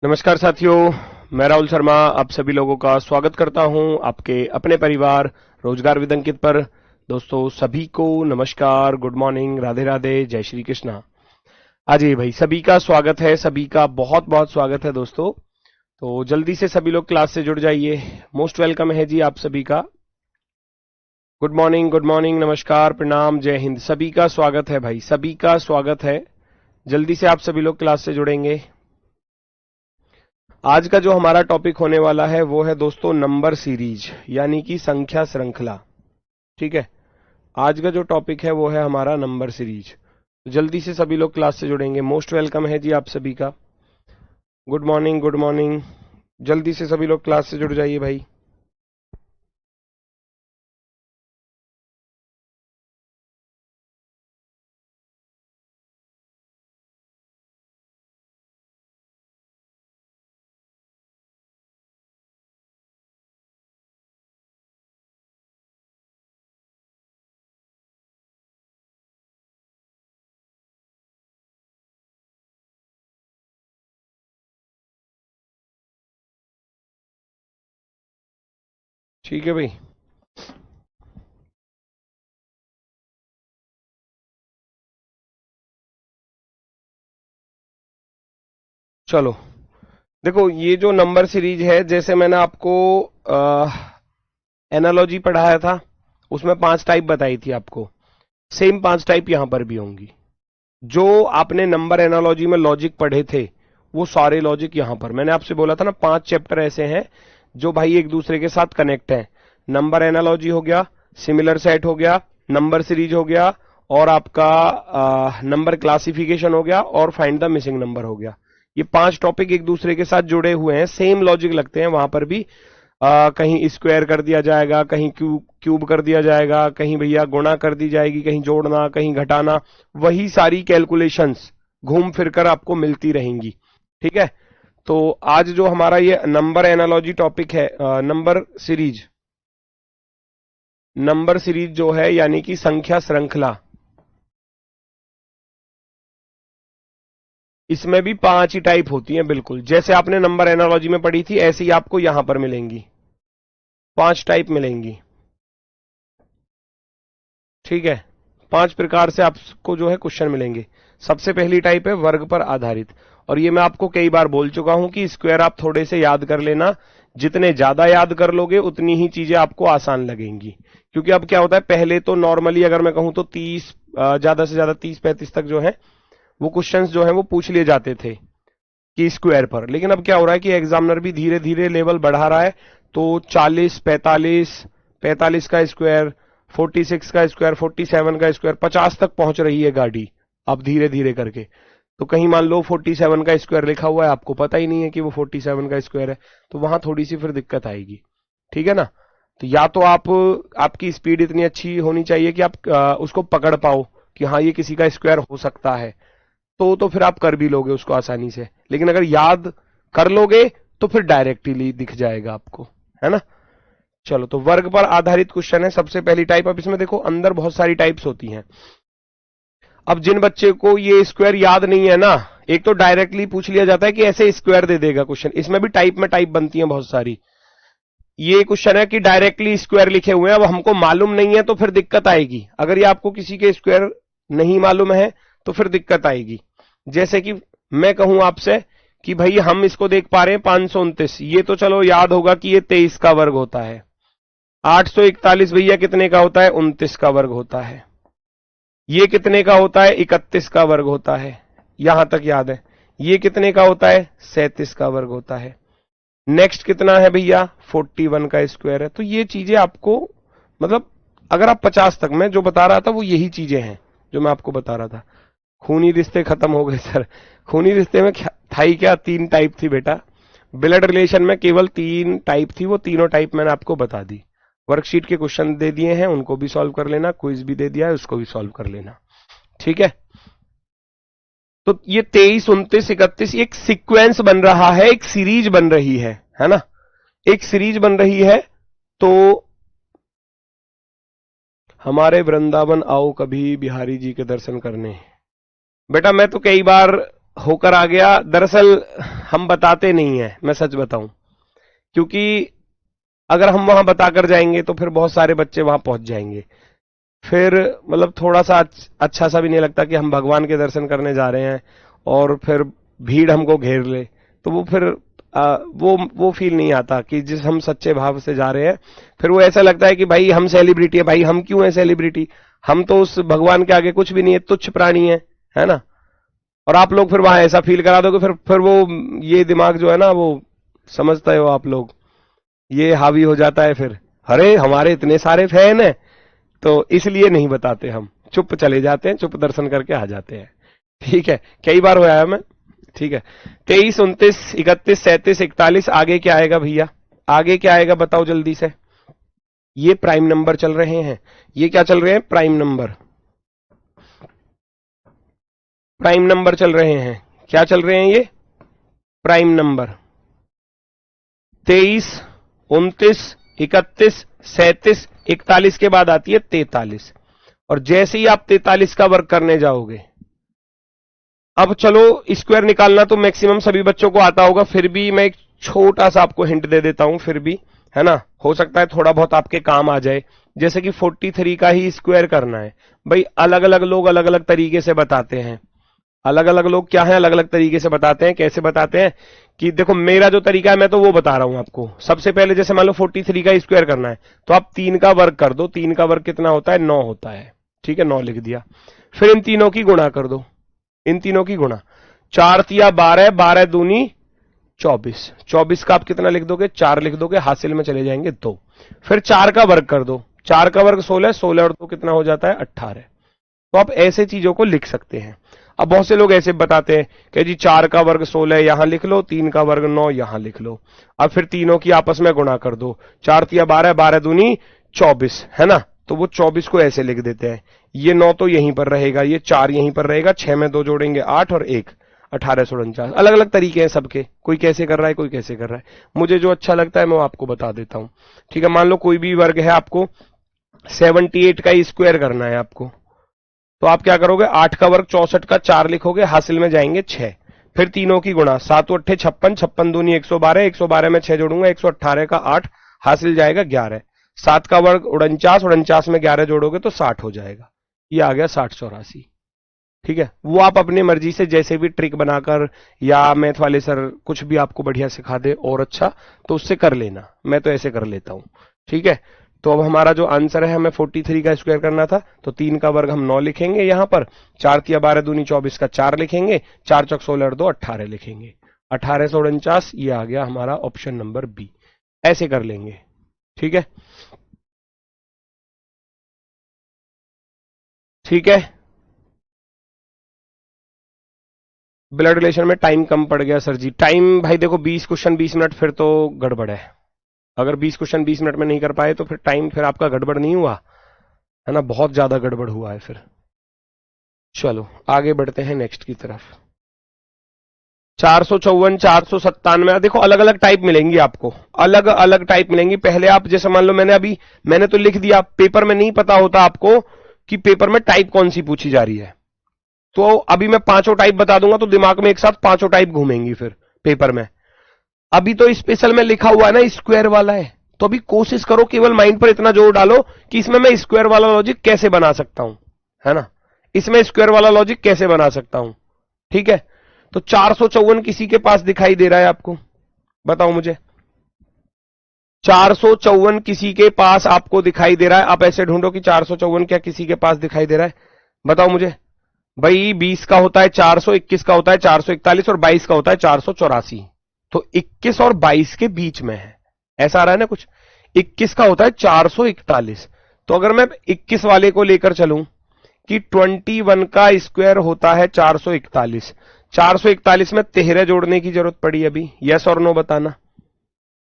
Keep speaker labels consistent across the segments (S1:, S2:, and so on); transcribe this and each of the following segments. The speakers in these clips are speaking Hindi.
S1: नमस्कार साथियों, मैं राहुल शर्मा आप सभी लोगों का स्वागत करता हूं आपके अपने परिवार रोजगार विद अंकित पर। दोस्तों सभी को नमस्कार, गुड मॉर्निंग, राधे राधे, जय श्री कृष्णा। जी भाई, सभी का स्वागत है, सभी का बहुत बहुत स्वागत है दोस्तों। तो जल्दी से सभी लोग क्लास से जुड़ जाइए। मोस्ट वेलकम है जी आप सभी का। गुड मॉर्निंग, नमस्कार, प्रणाम, जय हिंद, सभी का स्वागत है भाई, सभी का स्वागत है। जल्दी से आप सभी लोग क्लास से जुड़ेंगे। आज का जो हमारा टॉपिक होने वाला है वो है दोस्तों नंबर सीरीज, यानी कि संख्या श्रृंखला। ठीक है, आज का जो टॉपिक है वो है हमारा नंबर सीरीज। तो जल्दी से सभी लोग क्लास से जुड़ेंगे। मोस्ट वेलकम है जी आप सभी का। गुड मॉर्निंग, जल्दी से सभी लोग क्लास से जुड़ जाइए भाई। ठीक है भाई, चलो देखो, ये जो नंबर सीरीज है, जैसे मैंने आपको एनालॉजी पढ़ाया था उसमें 5 टाइप बताई थी आपको, सेम 5 टाइप यहां पर भी होंगी। जो आपने नंबर एनालॉजी में लॉजिक पढ़े थे वो सारे लॉजिक यहां पर मैंने आपसे बोला था ना, 5 चैप्टर ऐसे हैं जो भाई एक दूसरे के साथ कनेक्ट हैं। नंबर एनालॉजी हो गया, सिमिलर सेट हो गया, नंबर सीरीज हो गया, और आपका नंबर क्लासिफिकेशन हो गया, और फाइंड द मिसिंग नंबर हो गया। ये 5 टॉपिक एक दूसरे के साथ जुड़े हुए हैं, सेम लॉजिक लगते हैं वहां पर भी। कहीं स्क्वायर कर दिया जाएगा, कहीं क्यूब कर दिया जाएगा, कहीं भैया गुणा कर दी जाएगी, कहीं जोड़ना, कहीं घटाना, वही सारी कैलकुलेशंस घूम फिरकर आपको मिलती रहेंगी। ठीक है, तो आज जो हमारा ये नंबर एनालॉजी टॉपिक है, नंबर सीरीज जो है यानी कि संख्या श्रृंखला, इसमें भी 5 ही टाइप होती हैं। बिल्कुल जैसे आपने नंबर एनालॉजी में पढ़ी थी ऐसी ही आपको यहां पर मिलेंगी, 5 टाइप मिलेंगी। ठीक है, 5 प्रकार से आपको जो है क्वेश्चन मिलेंगे। सबसे पहली टाइप है वर्ग पर आधारित, और ये मैं आपको कई बार बोल चुका हूं कि स्क्वायर आप थोड़े से याद कर लेना। जितने ज्यादा याद कर लोगे उतनी ही चीजें आपको आसान लगेंगी, क्योंकि अब क्या होता है, पहले तो नॉर्मली अगर मैं कहूं तो 30, ज्यादा से ज्यादा 30-35 तक जो है वो क्वेश्चंस जो है वो पूछ लिए जाते थे कि स्क्वायर पर। लेकिन अब क्या हो रहा है कि एग्जामिनर भी धीरे धीरे लेवल बढ़ा रहा है, तो 40, 45 का स्क्वायर, 46 का स्क्वायर, 47 का स्क्वायर, 50 तक पहुंच रही है गाड़ी अब धीरे धीरे करके। तो कहीं मान लो 47 का स्क्वायर लिखा हुआ है, आपको पता ही नहीं है कि वो 47 का स्क्वायर है, तो वहां थोड़ी सी फिर दिक्कत आएगी। ठीक है ना, तो या तो आपकी स्पीड इतनी अच्छी होनी चाहिए कि आप उसको पकड़ पाओ कि हाँ ये किसी का स्क्वायर हो सकता है, तो फिर आप कर भी लोगे उसको आसानी से। लेकिन अगर याद कर लोगे तो फिर डायरेक्टली दिख जाएगा आपको, है ना। चलो, तो वर्ग पर आधारित क्वेश्चन है सबसे पहली टाइप। अब इसमें देखो अंदर बहुत सारी टाइप्स होती हैं। अब जिन बच्चे को ये स्क्वायर याद नहीं है ना, एक तो डायरेक्टली पूछ लिया जाता है कि ऐसे स्क्वायर दे देगा क्वेश्चन, इसमें भी टाइप में टाइप बनती है बहुत सारी। ये क्वेश्चन है कि डायरेक्टली स्क्वायर लिखे हुए हैं, अब हमको मालूम नहीं है तो फिर दिक्कत आएगी। अगर ये आपको किसी के स्क्वायर नहीं मालूम है तो फिर दिक्कत आएगी। जैसे कि मैं कहूं आपसे कि भाई हम इसको देख पा रहे हैं 529, ये तो चलो याद होगा कि ये 23 का वर्ग होता है। 841 भैया कितने का होता है, 29 का वर्ग होता है। ये कितने का होता है, 31 का वर्ग होता है। यहां तक याद है। ये कितने का होता है, 37 का वर्ग होता है। नेक्स्ट कितना है भैया, 41 का स्क्वायर है। तो ये चीजें आपको, मतलब अगर आप 50 तक, मैं जो बता रहा था वो यही चीजें हैं जो मैं आपको बता रहा था। खूनी रिश्ते खत्म हो गए सर। खूनी रिश्ते में था ही क्या, 3 टाइप थी बेटा। ब्लड रिलेशन में केवल 3 टाइप थी, वो तीनों टाइप मैंने आपको बता दी। वर्कशीट के क्वेश्चन दे दिए हैं, उनको भी सॉल्व कर लेना, क्विज भी दे दिया है, उसको भी सॉल्व कर लेना। ठीक है, तो ये 23, 29, 31 एक सीक्वेंस बन रहा है, एक सीरीज बन रही है ना, एक सीरीज बन रही है। तो हमारे वृंदावन आओ कभी बिहारी जी के दर्शन करने। बेटा मैं तो कई बार होकर आ गया। दरअसल हम बताते नहीं है, मैं सच बताऊं, क्योंकि अगर हम वहां बताकर जाएंगे तो फिर बहुत सारे बच्चे वहां पहुंच जाएंगे, फिर मतलब थोड़ा सा अच्छा सा भी नहीं लगता कि हम भगवान के दर्शन करने जा रहे हैं और फिर भीड़ हमको घेर ले, तो वो फिर वो फील नहीं आता कि जिस हम सच्चे भाव से जा रहे हैं। फिर वो ऐसा लगता है कि भाई हम सेलिब्रिटी है, भाई हम क्यों है सेलिब्रिटी, हम तो उस भगवान के आगे कुछ भी नहीं है, तुच्छ प्राणी है ना। और आप लोग फिर वहां ऐसा फील करा दोगे, फिर वो ये दिमाग जो है ना, वो समझते हो आप लोग, ये हावी हो जाता है फिर, अरे हमारे इतने सारे फैन हैं, तो इसलिए नहीं बताते, हम चुप चले जाते हैं, चुप दर्शन करके आ जाते हैं। ठीक है, कई बार हो आया मैं। ठीक है, 23, 29, 31, 37, 41, आगे क्या आएगा भैया, आगे क्या आएगा बताओ जल्दी से। ये प्राइम नंबर चल रहे हैं, ये क्या चल रहे हैं, प्राइम नंबर, प्राइम नंबर चल रहे हैं। क्या चल रहे हैं ये, प्राइम नंबर। 23, 29, 31, 37, 41 के बाद आती है 43, और जैसे ही आप 43 का वर्क करने जाओगे, अब चलो स्क्वायर निकालना तो मैक्सिमम सभी बच्चों को आता होगा, फिर भी मैं एक छोटा सा आपको हिंट दे देता हूं, फिर भी, है ना, हो सकता है थोड़ा बहुत आपके काम आ जाए। जैसे कि 43 का ही स्क्वायर करना है, भाई अलग अलग लोग अलग अलग तरीके से बताते हैं। अलग अलग लोग क्या है, अलग अलग तरीके से बताते हैं। कैसे बताते हैं कि देखो, मेरा जो तरीका है मैं तो वो बता रहा हूं आपको। सबसे पहले जैसे मान लो 43 का स्क्वायर करना है, तो आप 3 का वर्ग कर दो। 3 का वर्ग कितना होता है, 9 होता है। ठीक है, 9 लिख दिया। फिर इन तीनों की गुणा कर दो, इन तीनों की गुणा, 4 तिया 12, 12 दूनी 24, 24 का आप कितना लिख दोगे, 4 लिख दोगे, हासिल में चले जाएंगे 2। फिर 4 का वर्ग कर दो, 4 का वर्ग 16, 16 और 2 कितना हो जाता है 18। तो आप ऐसे चीजों को लिख सकते हैं। अब बहुत से लोग ऐसे बताते हैं कि जी 4 का वर्ग 16 यहां लिख लो, 3 का वर्ग 9 यहां लिख लो, अब फिर तीनों की आपस में गुणा कर दो, 4 तिया 12, 12 दूनी 24, है ना। तो वो 24 को ऐसे लिख देते हैं, ये 9 तो यहीं पर रहेगा, ये 4 यहीं पर रहेगा, 6 में 2 जोड़ेंगे 8 और 1 1849। अलग अलग तरीके हैं सबके, कोई कैसे कर रहा है, कोई कैसे कर रहा है। मुझे जो अच्छा लगता है मैं वो आपको बता देता हूं। ठीक है, मान लो कोई भी वर्ग है, आपको 78 का स्क्वायर करना है आपको, तो आप क्या करोगे, 8 का वर्ग 64 का 4 लिखोगे, हासिल में जाएंगे 6। फिर तीनों की गुणा, 7 8 56, 56 दूनी 112, 112 में 6 जोड़ूंगा, 118 का 8, हासिल जाएगा 11। 7 का वर्ग 49, 49 में 11 जोड़ोगे तो 60 हो जाएगा। ये आ गया 60 84। ठीक है, वो आप अपनी मर्जी से जैसे भी ट्रिक बनाकर, या मैथ वाले सर कुछ भी आपको बढ़िया सिखा दे और अच्छा, तो उससे कर लेना, मैं तो ऐसे कर लेता हूं। ठीक है, तो अब हमारा जो आंसर है, हमें 43 का स्क्वायर करना था, तो 3 का वर्ग हम 9 लिखेंगे यहां पर, 4 तिया 12 दूनी 24 का 4 लिखेंगे, 4 चौक 16 और 2 18 लिखेंगे, 1849। ये आ गया हमारा ऑप्शन नंबर बी। ऐसे कर लेंगे। ठीक है, ठीक है। ब्लड रिलेशन में टाइम कम पड़ गया सर जी। टाइम भाई देखो, 20 क्वेश्चन 20 मिनट, फिर तो गड़बड़ है। अगर 20 क्वेश्चन 20 मिनट में नहीं कर पाए तो फिर टाइम, फिर आपका गड़बड़ नहीं हुआ है ना, बहुत ज्यादा गड़बड़ हुआ है फिर। चलो आगे बढ़ते हैं नेक्स्ट की तरफ। 454, 497, देखो अलग अलग टाइप मिलेंगी आपको, अलग अलग टाइप मिलेंगी। पहले आप जैसे मान लो, मैंने तो लिख दिया, पेपर में नहीं पता होता आपको कि पेपर में टाइप कौन सी पूछी जा रही है, तो अभी मैं पांचों टाइप बता दूंगा, तो दिमाग में एक साथ पांचों टाइप घूमेंगी फिर पेपर में। अभी तो स्पेशल में लिखा हुआ है ना स्क्वायर वाला है, तो अभी कोशिश करो केवल माइंड पर इतना जोर डालो कि इसमें मैं स्क्वायर वाला लॉजिक कैसे बना सकता हूं, है ना, इसमें स्क्वायर वाला लॉजिक कैसे बना सकता हूं। ठीक है, तो 454 किसी के पास दिखाई दे रहा है आपको, बताओ मुझे। 454 किसी के पास आपको दिखाई दे रहा है, आप ऐसे ढूंढो कि 454 क्या किसी के पास दिखाई दे रहा है, बताओ मुझे। भाई 20 का होता है 400, 21 का होता है 441 और 22 का होता है 484, तो 21 और 22 के बीच में है, ऐसा आ रहा है ना कुछ। 21 का होता है 441, तो अगर मैं 21 वाले को लेकर चलूं कि 21 का स्क्वायर होता है 441, 441 में 13 जोड़ने की जरूरत पड़ी अभी, यस और नो बताना।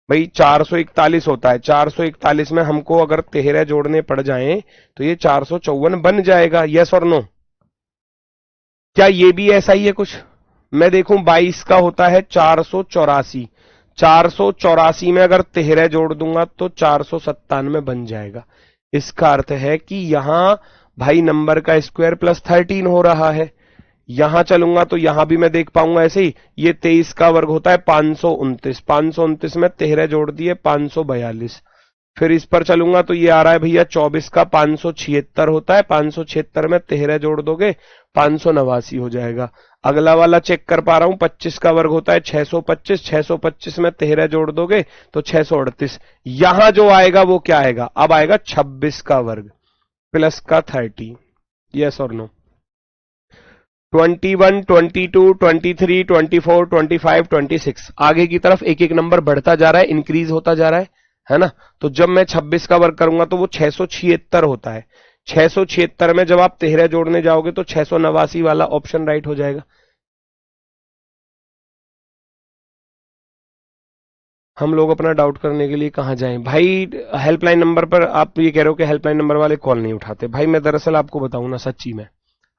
S1: भाई 441 होता है, 441 में हमको अगर 13 जोड़ने पड़ जाएं तो ये 454 बन जाएगा, यस और नो। क्या ये भी ऐसा ही है कुछ, मैं देखूं 22 का होता है 484, 484 में अगर 13 जोड़ दूंगा तो 497 बन जाएगा। इसका अर्थ है कि यहां भाई नंबर का स्क्वायर प्लस 13 हो रहा है, यहां चलूंगा तो यहां भी मैं देख पाऊंगा ऐसे ही, ये 23 का वर्ग होता है 529, 529 में 13 जोड़ दिए 542। फिर इस पर चलूंगा तो ये आ रहा है भैया 24 का 576 होता है, 576 में 13 जोड़ दोगे 589 हो जाएगा। अगला वाला चेक कर पा रहा हूं, 25 का वर्ग होता है 625, 625 में 13 जोड़ दोगे तो 638। यहां जो आएगा वो क्या आएगा, अब आएगा 26 का वर्ग प्लस का 30। यस और नो। 21, 22, 23, 24, 25, 26 आगे की तरफ एक एक नंबर बढ़ता जा रहा है, इंक्रीज होता जा रहा है ना। तो जब मैं 26 का वर्ग करूंगा तो वो 676 होता है। 676 में जब आप 13 जोड़ने जाओगे तो 689 वाला ऑप्शन राइट हो जाएगा। हम लोग अपना डाउट करने के लिए कहां जाएं भाई? हेल्पलाइन नंबर पर आप ये कह रहे हो कि हेल्पलाइन नंबर वाले कॉल नहीं उठाते। भाई मैं दरअसल आपको बताऊं ना, सच्ची में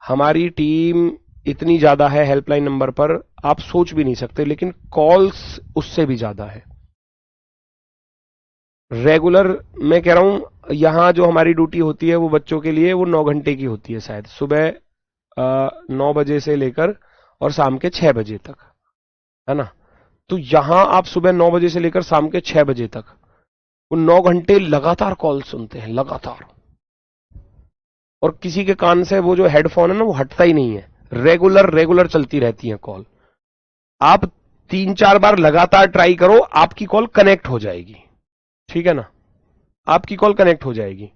S1: हमारी टीम इतनी ज्यादा है हेल्पलाइन नंबर पर, आप सोच भी नहीं सकते, लेकिन कॉल्स उससे भी ज्यादा है। रेगुलर मैं कह रहा हूं, यहां जो हमारी ड्यूटी होती है वो बच्चों के लिए वो 9 घंटे की होती है शायद, सुबह 9 बजे से लेकर और शाम के 6 बजे तक, है ना। तो यहां आप सुबह 9 बजे से लेकर शाम के 6 बजे तक वो 9 घंटे लगातार कॉल सुनते हैं, लगातार। और किसी के कान से वो जो हेडफोन है ना वो हटता ही नहीं है, रेगुलर रेगुलर चलती रहती है कॉल। आप 3-4 बार लगातार ट्राई करो, आपकी कॉल कनेक्ट हो जाएगी, ठीक है ना, आपकी कॉल कनेक्ट हो जाएगी।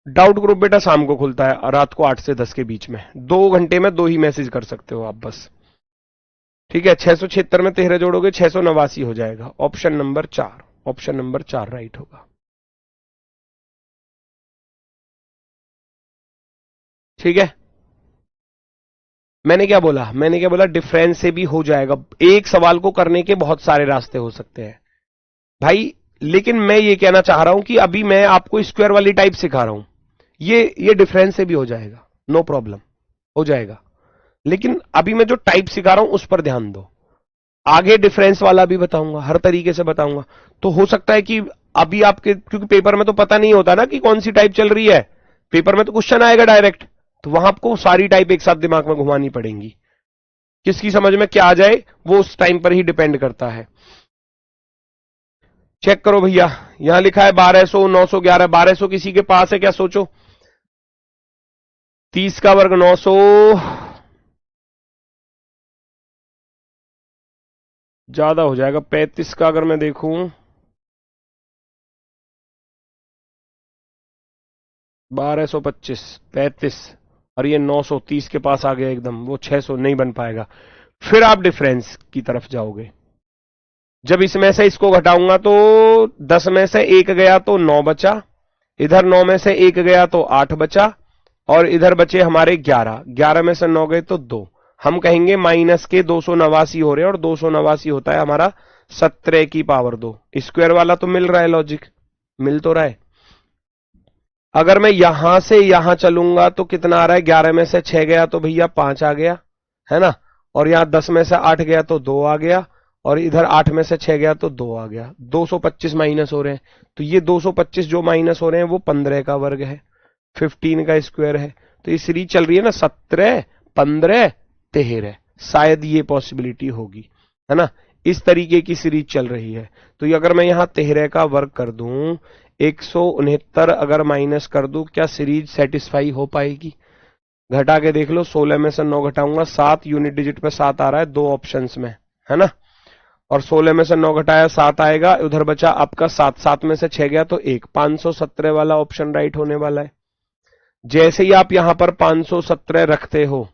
S1: डाउट ग्रुप बेटा शाम को खुलता है, रात को 8 से 10 के बीच में, 2 घंटे में 2 ही मैसेज कर सकते हो आप बस, ठीक है। 676 में 13 जोड़ोगे 689 हो जाएगा। Option number 4, option number 4 right होगा, ठीक है। मैंने क्या बोला, मैंने क्या बोला, डिफरेंस से भी हो जाएगा। एक सवाल को करने के बहुत सारे रास्ते हो सकते हैं भाई, लेकिन मैं ये कहना चाह रहा हूं कि अभी मैं आपको स्क्वायर वाली टाइप सिखा रहा हूं, ये डिफरेंस से भी हो जाएगा, नो प्रॉब्लम, हो जाएगा। लेकिन अभी मैं जो टाइप सिखा रहा हूं उस पर ध्यान दो, आगे डिफरेंस वाला भी बताऊंगा, हर तरीके से बताऊंगा। तो हो सकता है कि अभी आपके, क्योंकि पेपर में तो पता नहीं होता ना कि कौन सी टाइप चल रही है, पेपर में तो क्वेश्चन आएगा डायरेक्ट, तो वहां आपको सारी टाइप एक साथ दिमाग में घुमानी पड़ेंगी। किसकी समझ में क्या आ जाए वो उस टाइम पर ही डिपेंड करता है। चेक करो भैया, यहां लिखा है 1200, 911, 1200 किसी के पास है क्या, सोचो। 30 का वर्ग 900, ज्यादा हो जाएगा। 35 का अगर मैं देखूं, 1225, 35 और ये 930 के पास आ गया एकदम, वो 600 नहीं बन पाएगा। फिर आप डिफरेंस की तरफ जाओगे, जब इसमें से इसको घटाऊंगा तो 10 में से 1 गया तो 9 बचा, इधर 9 में से 1 गया तो 8 बचा, और इधर बचे हमारे 11, 11 में से 9 गए तो 2। हम कहेंगे माइनस के 289 हो रहे हैं, और 289 होता है हमारा 17 की पावर 2। स्क्वायर वाला तो मिल रहा है, लॉजिक मिल तो रहा है। अगर मैं यहां से यहां चलूंगा तो कितना आ रहा है, 11 में से 6 गया तो भैया 5 आ गया, है ना, और यहां 10 में से 8 गया तो 2 आ गया, और इधर 8 में से 6 गया तो 2 आ गया। 225 माइनस हो रहे हैं, तो ये 225 जो माइनस हो रहे हैं वो 15 का वर्ग है, 15 का स्क्वायर है। तो ये सीरीज चल रही है ना 17, 15, 13, शायद ये पॉसिबिलिटी होगी, है ना, इस तरीके की सीरीज चल रही है। तो ये अगर मैं यहां 13 का वर्ग कर दूं, 169 अगर माइनस कर दूं, क्या सीरीज सेटिस्फाई हो पाएगी? घटा के देख लो, 16 में से 9 घटाऊंगा 7, यूनिट डिजिट पे 7 आ रहा है 2 ऑप्शंस में, है ना, और 16 में से 9 घटाया 7 आएगा, उधर बचा आपका 7, 7 में से 6 गया तो 1, 517 वाला ऑप्शन राइट होने वाला है। जैसे ही आप यहां पर 517 रखते हो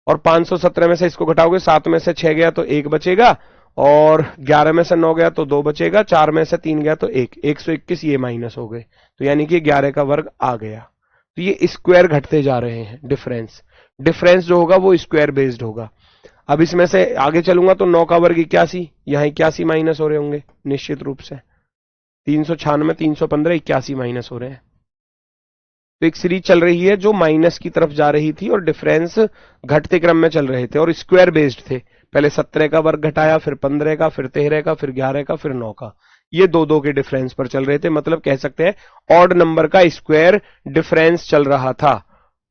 S1: और 517 में से इसको घटाओगे, 7 में से 6 गया तो 1 बचेगा, और 11 में से 9 गया तो 2 बचेगा, 4 में से 3 गया तो 1, 121 ये माइनस हो गए, तो यानी कि 11 का वर्ग आ गया। तो ये स्क्वायर घटते जा रहे हैं, डिफरेंस, डिफरेंस जो होगा वो स्क्वायर बेस्ड होगा। अब इसमें से आगे चलूंगा तो 9 का वर्ग 81, यहां 81 माइनस हो रहे होंगे निश्चित रूप से, 396, 315, 81 माइनस हो रहे हैं। तो एक सीरीज चल रही है जो माइनस की तरफ जा रही थी, और डिफरेंस घटते क्रम में चल रहे थे, और स्क्वायर बेस्ड थे। पहले 17 का वर्ग घटाया, फिर 15 का, फिर 13 का, फिर 11 का, फिर 9 का, ये 2-2 के डिफरेंस पर चल रहे थे। मतलब कह सकते हैं ऑड नंबर का स्क्वायर डिफरेंस चल रहा था,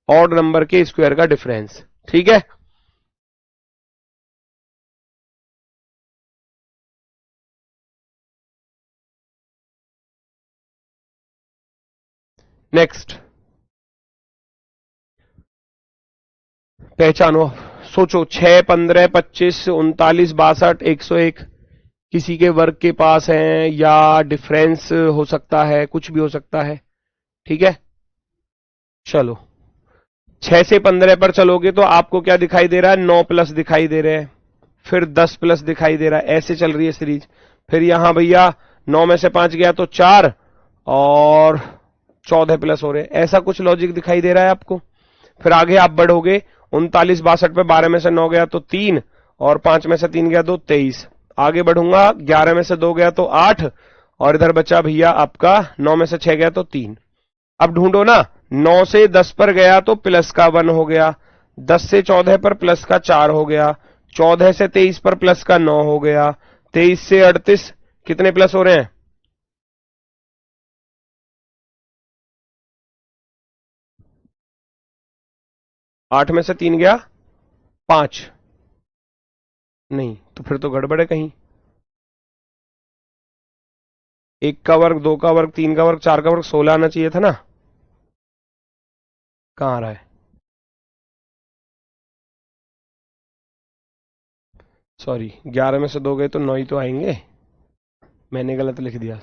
S1: ऑड नंबर के स्क्वायर का डिफरेंस। ठीक है, नेक्स्ट पहचानो, सोचो 6, 15, 25, 39, 62, 101 किसी के वर्ग के पास है या डिफरेंस हो सकता है, कुछ भी हो सकता है। ठीक है, चलो 6 से 15 पर चलोगे तो आपको क्या दिखाई दे रहा है, 9 प्लस दिखाई दे रहे हैं, फिर 10 प्लस दिखाई दे रहा है, ऐसे चल रही है सीरीज। फिर यहां भैया 9 में से 5 गया तो 4 और 14 प्लस हो रहे हैं, ऐसा कुछ लॉजिक दिखाई दे रहा है आपको। फिर आगे आप बढ़ोगे 39, 62 पे 12 में से 9 गया तो 3 और 5 में से 3 गया तो 23। आगे बढ़ूंगा 11 में से 2 गया तो 8 और इधर बचा भैया आपका 9 में से 6 गया तो 3। अब ढूंढो ना, 9 से 10 पर गया तो प्लस का 1 हो गया, 10 से 14 पर प्लस का 4 हो गया, 14 से 23 पर प्लस का 9 हो गया, 23 से 38 कितने प्लस हो रहे हैं, 8 में से 3 गया 5, नहीं तो फिर तो गड़बड़ है कहीं। 1 का वर्ग, 2 का वर्ग, 3 का वर्ग, 4 का वर्ग, 16 आना चाहिए था ना, कहां आ रहा है, सॉरी 11 में से 2 गए तो 9 ही तो आएंगे, मैंने गलत लिख दिया।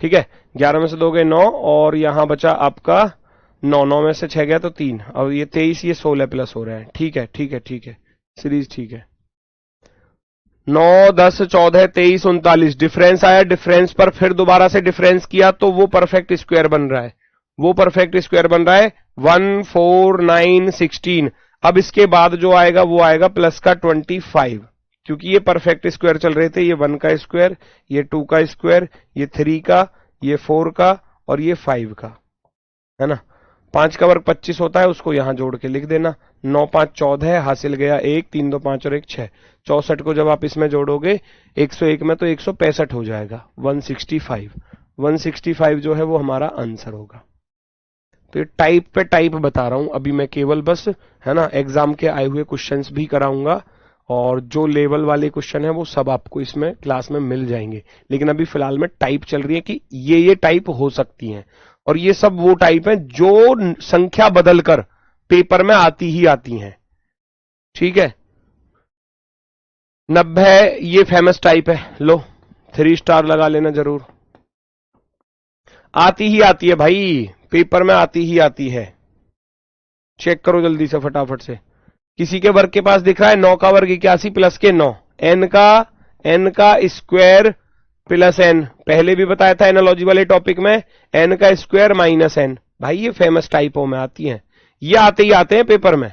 S1: ठीक है, 11 में से 2 गए 9 और यहां बचा आपका 9, 9 में से 6 गया तो 3 और ये 23, ये 16 प्लस हो रहा है। ठीक है ठीक है ठीक है, सीरीज ठीक है। 9, 10, 14, 23, 39 डिफरेंस आया, डिफरेंस पर फिर दोबारा से डिफरेंस किया तो वो परफेक्ट स्क्वायर बन रहा है, वो परफेक्ट स्क्वायर बन रहा है 1, 4, 9, 16। अब इसके बाद जो आएगा वो आएगा प्लस का 25, क्योंकि ये परफेक्ट स्क्वायर चल रहे थे, ये 1 का स्क्वायर, ये 2 का स्क्वायर, ये 3 का, ये 4 का और ये 5 का, है ना। 5 का वर्ग 25 होता है, उसको यहां जोड़ के लिख देना, 9, 5, 14 हासिल गया 1, 3, 2, 5 और 1, 6, 64 को जब आप इसमें जोड़ोगे 101 में तो 165 हो जाएगा, 165, 165 जो है वो हमारा आंसर होगा। तो ये टाइप पे टाइप बता रहा हूं अभी मैं, केवल बस, है ना, एग्जाम के आए हुए क्वेश्चंस भी कराऊंगा और जो लेवल वाले क्वेश्चन है वो सब आपको इसमें क्लास में मिल जाएंगे, लेकिन अभी फिलहाल में टाइप चल रही है कि ये टाइप हो सकती हैं और ये सब वो टाइप हैं जो संख्या बदलकर पेपर में आती ही आती हैं। ठीक है, 90 ये फेमस टाइप है, लो 3 स्टार लगा लेना जरूर, आती ही आती है भाई, पेपर में आती ही आती है, चेक करो जल्दी से फटाफट से। किसी के वर्ग के पास दिख रहा है 9 का वर्ग 81 प्लस के 9, n का स्क्वायर प्लस n, पहले भी बताया था एनालॉजी वाले टॉपिक में, n का स्क्वायर माइनस n, भाई ये फेमस टाइपों में आती हैं, ये आते ही आते हैं पेपर में।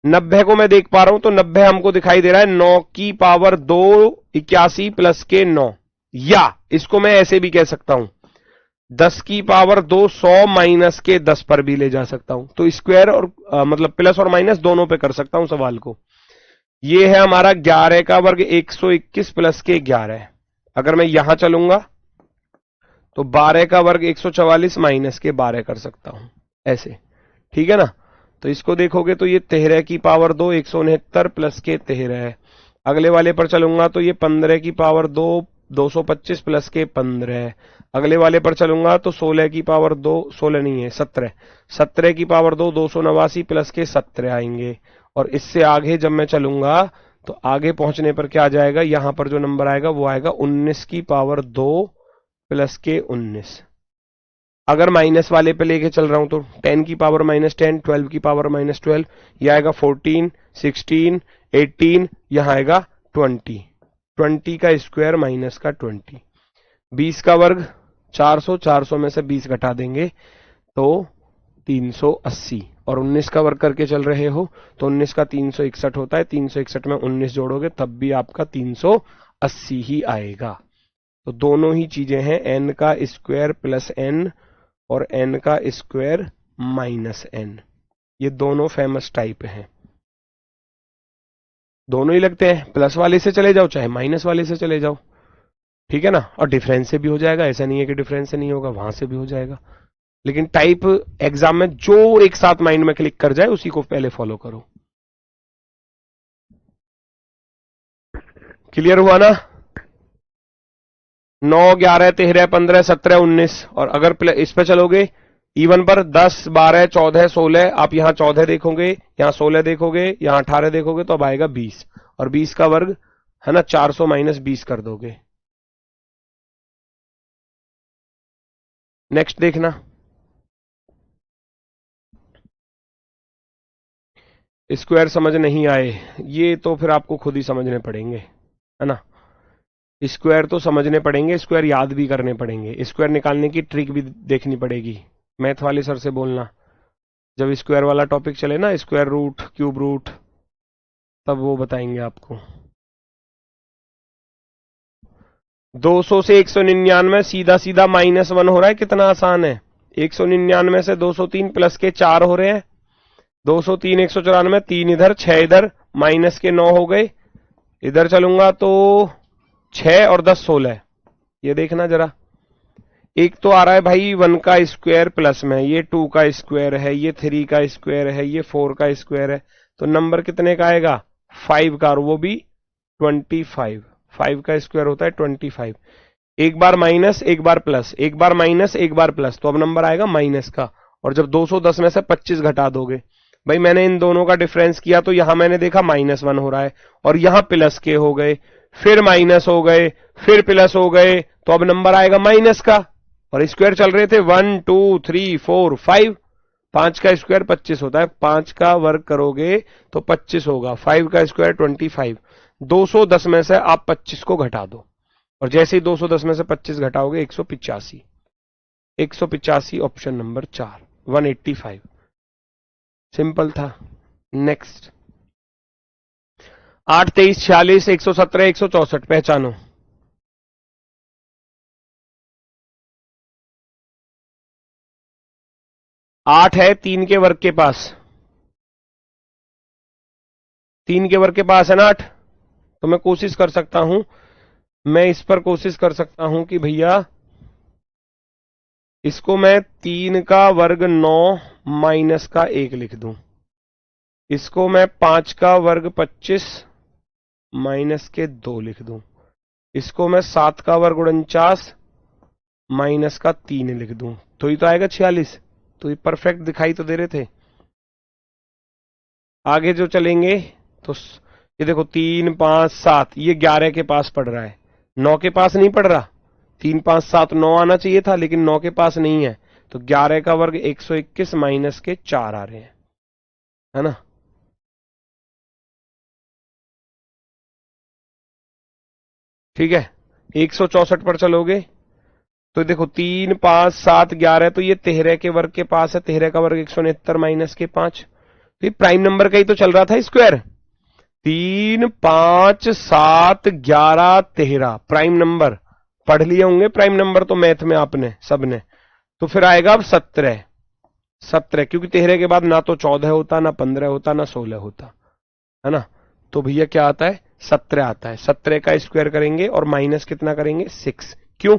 S1: 90 को मैं देख पा रहा हूं तो 90 हमको दिखाई दे रहा है 9 की पावर 2 81 प्लस के 9, या इसको मैं ऐसे भी कह सकता हूं 10 की पावर 2 100 माइनस के 10 पर भी ले जा सकता हूं, तो स्क्वायर और मतलब प्लस और माइनस दोनों पे कर सकता हूं सवाल को। ये है हमारा 11 का वर्ग 121 प्लस के 11, अगर मैं यहां चलूंगा तो 12 का वर्ग 144 माइनस के 12 कर सकता हूं ऐसे, ठीक है ना। तो इसको देखोगे तो ये 13 की पावर 2 169 प्लस के 13 है। अगले वाले पर चलूंगा तो ये 15 की पावर 2 225 प्लस के 15 है। अगले वाले पर चलूंगा तो 16 की पावर 2 16 नहीं है 17, 17 की पावर 2 289 प्लस के 17 आएंगे। और इससे आगे जब मैं चलूंगा तो आगे पहुंचने पर क्या आ जाएगा, यहां पर जो नंबर आएगा वो आएगा 19 की पावर 2 प्लस के 19। अगर माइनस वाले पे लेके चल रहा हूं तो 10 की पावर माइनस 10, 12 की पावर माइनस 12, यह आएगा 14, 16, 18, यहां आएगा 20, 20 का स्क्वायर माइनस का 20, 20 का वर्ग 400, 400 में से 20 घटा देंगे तो 380, और 19 का वर्ग करके चल रहे हो तो 19 का 361 होता है, 361 में 19 जोड़ोगे तब भी आपका 380 ही आएगा। तो दोनों ही चीजें हैं, n का स्क्वायर प्लस n और n का स्क्वायर माइनस n, ये दोनों फेमस टाइप हैं, दोनों ही लगते हैं, प्लस वाले से चले जाओ चाहे माइनस वाले से चले जाओ, ठीक है ना। और डिफरेंस से भी हो जाएगा, ऐसा नहीं है कि डिफरेंस से नहीं होगा, वहां से भी हो जाएगा। लेकिन टाइप एग्जाम में जो एक साथ माइंड में क्लिक कर जाए उसी को पहले फॉलो करो। क्लियर हुआ ना? 9, 11, 13, 15, 17, 19 और अगर इस पे चलोगे इवन पर 10, 12, 14, 16, आप यहां 14 देखोगे, यहां 16 देखोगे, यहां 18 देखोगे तो अब आएगा 20 और 20 का वर्ग है ना 400 माइनस 20 कर दोगे। नेक्स्ट देखना, स्क्वायर समझ नहीं आए ये तो फिर आपको खुद ही समझने पड़ेंगे, है ना। स्क्वायर तो समझने पड़ेंगे, स्क्वायर याद भी करने पड़ेंगे, स्क्वायर निकालने की ट्रिक भी देखनी पड़ेगी। मैथ वाले सर से बोलना, जब स्क्वायर वाला टॉपिक चले ना, स्क्वायर रूट, क्यूब रूट, तब वो बताएंगे आपको। 200 से 199 सीधा सीधा -1 हो रहा है, कितना आसान है। 199 से 203 प्लस के 4 हो रहे हैं, 203, 194, 3 इधर 6 इधर, माइनस के 9 हो गए, इधर चलूंगा तो 6 और 10 16। ये देखना जरा, एक तो आ रहा है भाई 1 का स्क्वायर प्लस में, ये 2 का स्क्वायर है, ये 3 का स्क्वायर है, ये 4 का स्क्वायर है, तो नंबर कितने का आएगा 5 का, और वो भी 25। 5 का स्क्वायर होता है 25। एक बार माइनस एक बार प्लस, एक बार माइनस एक बार प्लस, तो अब नंबर आएगा माइनस का। और जब 210 में से 25 घटा दोगे, भाई मैंने इन दोनों का डिफरेंस किया तो यहां मैंने देखा -1 हो रहा है और यहां प्लस के हो गए, फिर माइनस हो गए, फिर प्लस हो गए, तो अब नंबर आएगा माइनस का। और स्क्वायर चल रहे थे 1 2 3 4 5, 5 का स्क्वायर 25 होता है, 5 का वर्ग करोगे तो 25 होगा, 5 का स्क्वायर 25। 210 में से आप 25 को घटा दो, और जैसे ही 210 में से 25 घटाओगे 185। 185 ऑप्शन नंबर 4, 185। सिंपल था। नेक्स्ट 8, 23, 46, 117, 164 पहचानो। 8 है 3 के वर्ग के पास, 3 के वर्ग के पास है ना 8, तो मैं कोशिश कर सकता हूं, मैं इस पर कोशिश कर सकता हूं कि भैया इसको मैं 3 का वर्ग 9 माइनस का 1 लिख दूं, इसको मैं 5 का वर्ग 25 माइनस के 2 लिख दूं, इसको मैं 7 का वर्ग 49 माइनस का 3 लिख दूं, तो ये तो आएगा 46। तो ये परफेक्ट दिखाई तो दे रहे थे। आगे जो चलेंगे तो ये देखो 3, 5, 7, ये 11 के पास पड़ रहा है, 9 के पास नहीं पड़ रहा। 3, 5, 7, 9 आना चाहिए था, लेकिन 9 के पास नहीं है, तो 11 का वर्ग 121 माइनस के 4 आ रहे हैं, है ना। ठीक है, 164 पर चलोगे तो देखो 3, 5, 7, 11, तो ये 13 के वर्ग के पास है, 13 का वर्ग 169 माइनस के 5, तो ये प्राइम नंबर का ही तो चल रहा था स्क्वायर। 3, 5, 7, 11, 13 प्राइम नंबर पढ़ लिए होंगे, प्राइम नंबर तो मैथ में आपने सबने। तो फिर आएगा अब 17, 17, क्योंकि 13 के बाद ना तो 14 होता, ना 15 होता, ना 16 होता, है ना। तो भैया क्या आता है 17 आता है, 17 का स्क्वायर करेंगे और माइनस कितना करेंगे 6। क्यों,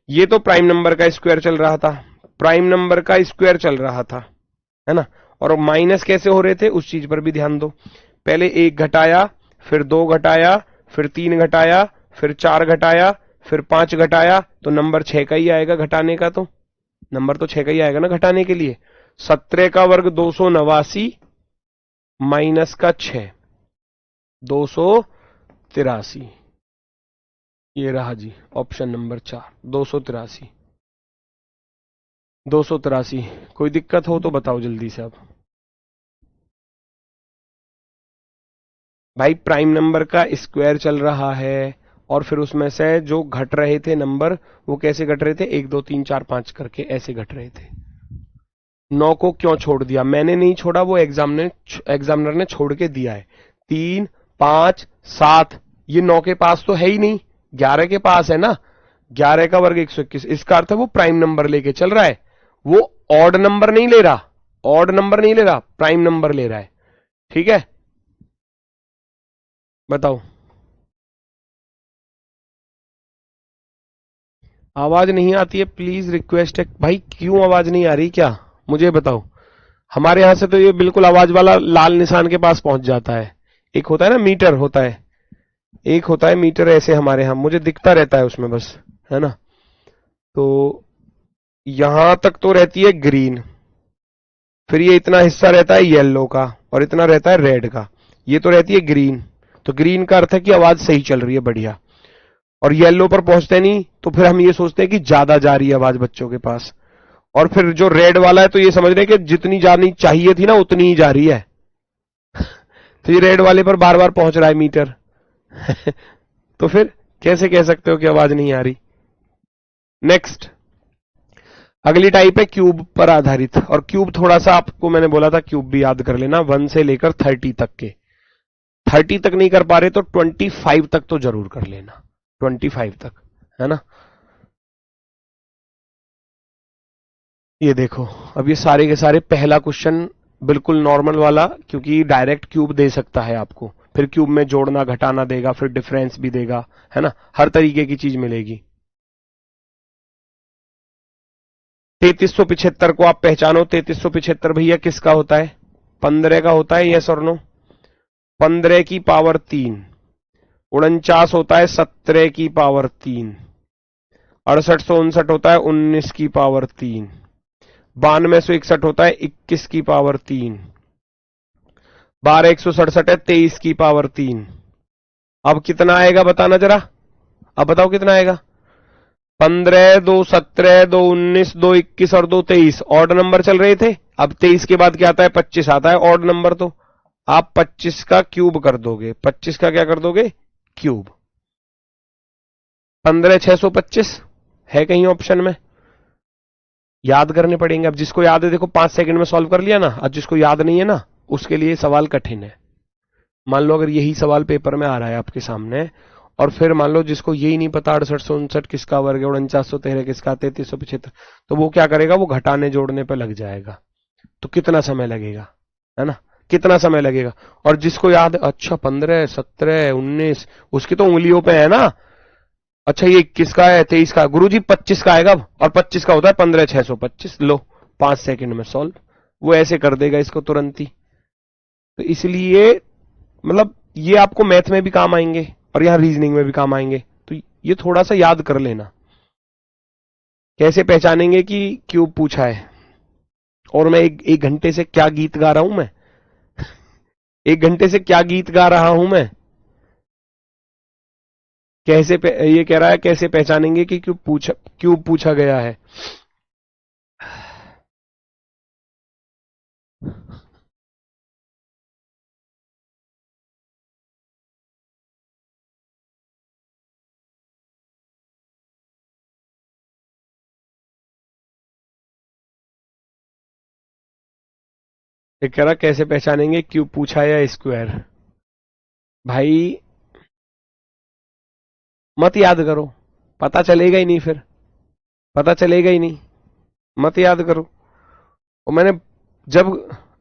S1: ये तो प्राइम नंबर का स्क्वायर चल रहा था, प्राइम नंबर का स्क्वायर चल रहा था, है ना। और माइनस कैसे हो रहे थे उस चीज पर भी ध्यान दो, पहले 1 घटाया, फिर 2 घटाया, फिर 3 घटाया, फिर 4 घटाया, फिर 5 घटाया, तो नंबर 6 का ही आएगा घटाने का, तो नंबर तो 6 का ही आएगा ना घटाने के लिए। 17 का वर्ग 289 माइनस का 6, 283। ये रहा जी ऑप्शन नंबर 4, 283। 283, कोई दिक्कत हो तो बताओ जल्दी से। अब भाई प्राइम नंबर का स्क्वायर चल रहा है, और फिर उसमें से जो घट रहे थे नंबर, वो कैसे घट रहे थे, 1 2 3 4 5 करके ऐसे घट रहे थे। 9 को क्यों छोड़ दिया, मैंने नहीं छोड़ा, वो एग्जामिनर ने छोड़ के दिया है। 3, 5, 7, ये 9 के पास तो है ही नहीं, 11 के पास है ना, 11 का वर्ग 121, इसका अर्थ है वो प्राइम नंबर लेके चल रहा है, वो ऑड नंबर नहीं ले रहा, ऑड नंबर नहीं ले रहा, प्राइम नंबर ले रहा है। ठीक है, बताओ। आवाज नहीं आती है, प्लीज रिक्वेस्ट है भाई। क्यों आवाज नहीं आ रही क्या, मुझे बताओ। हमारे यहां से तो ये बिल्कुल आवाज वाला लाल निशान के पास पहुंच जाता है। एक होता है ना मीटर होता है, एक होता है मीटर ऐसे हमारे यहां, मुझे दिखता रहता है उसमें बस, है ना। तो यहां तक तो रहती है ग्रीन, फिर ये इतना हिस्सा रहता है येलो का और इतना रहता है रेड का, ये तो रहती है ग्रीन। तो ग्रीन का अर्थ है कि आवाज सही चल रही है, बढ़िया। और येलो पर पहुंचते नहीं तो फिर हम ये सोचते हैं कि ज्यादा जा रही है आवाज बच्चों के पास। और फिर जो रेड वाला है तो ये समझ रहे हैं कि जितनी जानी चाहिए थी ना उतनी ही जा रही है। तो ये रेड वाले पर बार बार पहुंच रहा है मीटर। तो फिर कैसे कह सकते हो कि आवाज नहीं आ रही। नेक्स्ट, अगली टाइप है क्यूब पर आधारित। और क्यूब थोड़ा सा आपको मैंने बोला था क्यूब भी याद कर लेना, 1 से लेकर 30 तक के। 30 तक नहीं कर पा रहे तो 25 तक तो जरूर कर लेना, 25 तक, है ना। ये देखो, अब ये सारे के सारे पहला क्वेश्चन बिल्कुल नॉर्मल वाला, क्योंकि डायरेक्ट क्यूब दे सकता है आपको, फिर क्यूब में जोड़ना घटाना देगा, फिर डिफरेंस भी देगा, है ना, हर तरीके की चीज मिलेगी। 3375 को आप पहचानो। 3375 भैया किसका होता है, 15 का होता है, यस और नो। 15 की पावर 3। 49 होता है 17 की पावर 3। 6859 होता है 19 की पावर 3। 9261 होता है 21 की पावर 3। 12167 है 23 की पावर 3। अब कितना आएगा बताना जरा, अब बताओ कितना आएगा। 15, 2 17, 2 19, 2 21 और 2 23 ऑड नंबर चल रहे थे। अब 23 के बाद क्या आता है, 25 आता है ऑड नंबर। तो आप 25 का क्यूब कर दोगे, 25 का क्या कर दोगे, क्यूब। 15625 है कहीं ऑप्शन में, याद करने पड़ेंगे। अब जिसको याद है देखो 5 सेकंड में सॉल्व कर लिया ना। अब जिसको याद नहीं है ना उसके लिए सवाल कठिन है। मान लो अगर यही सवाल पेपर में आ रहा है आपके सामने, और फिर मान लो जिसको यही नहीं पता 6859 किसका वर्ग है, 4913 किसका, 3375, तो वो क्या करेगा, वो घटाने जोड़ने पे लग जाएगा। तो कितना समय लगेगा, है ना, कितना समय लगेगा। और जिसको याद है अच्छा 15, 17, 19, उसकी तो उंगलियों पे है ना। अच्छा ये 21 का है, 23 का, गुरुजी 25 का आएगा। और 25 का होता है 15625। लो 5 सेकंड में सॉल्व, वो ऐसे कर देगा इसको तुरंत ही। तो इसलिए मतलब ये आपको मैथ में भी काम आएंगे और यहां रीजनिंग में भी काम आएंगे। तो ये थोड़ा सा याद कर लेना, कैसे पहचानेंगे कि क्यूब पूछा है। और मैं एक घंटे से क्या गीत गा रहा हूं मैं, एक घंटे से क्या गीत गा रहा हूं मैं। ये कह रहा है कैसे पहचानेंगे कि क्यूब पूछा गया है। ये कह रहा कैसे पहचानेंगे क्यूब पूछा या स्क्वायर। भाई मत याद करो, पता चलेगा ही नहीं, फिर पता चलेगा ही नहीं, मत याद करो। और मैंने जब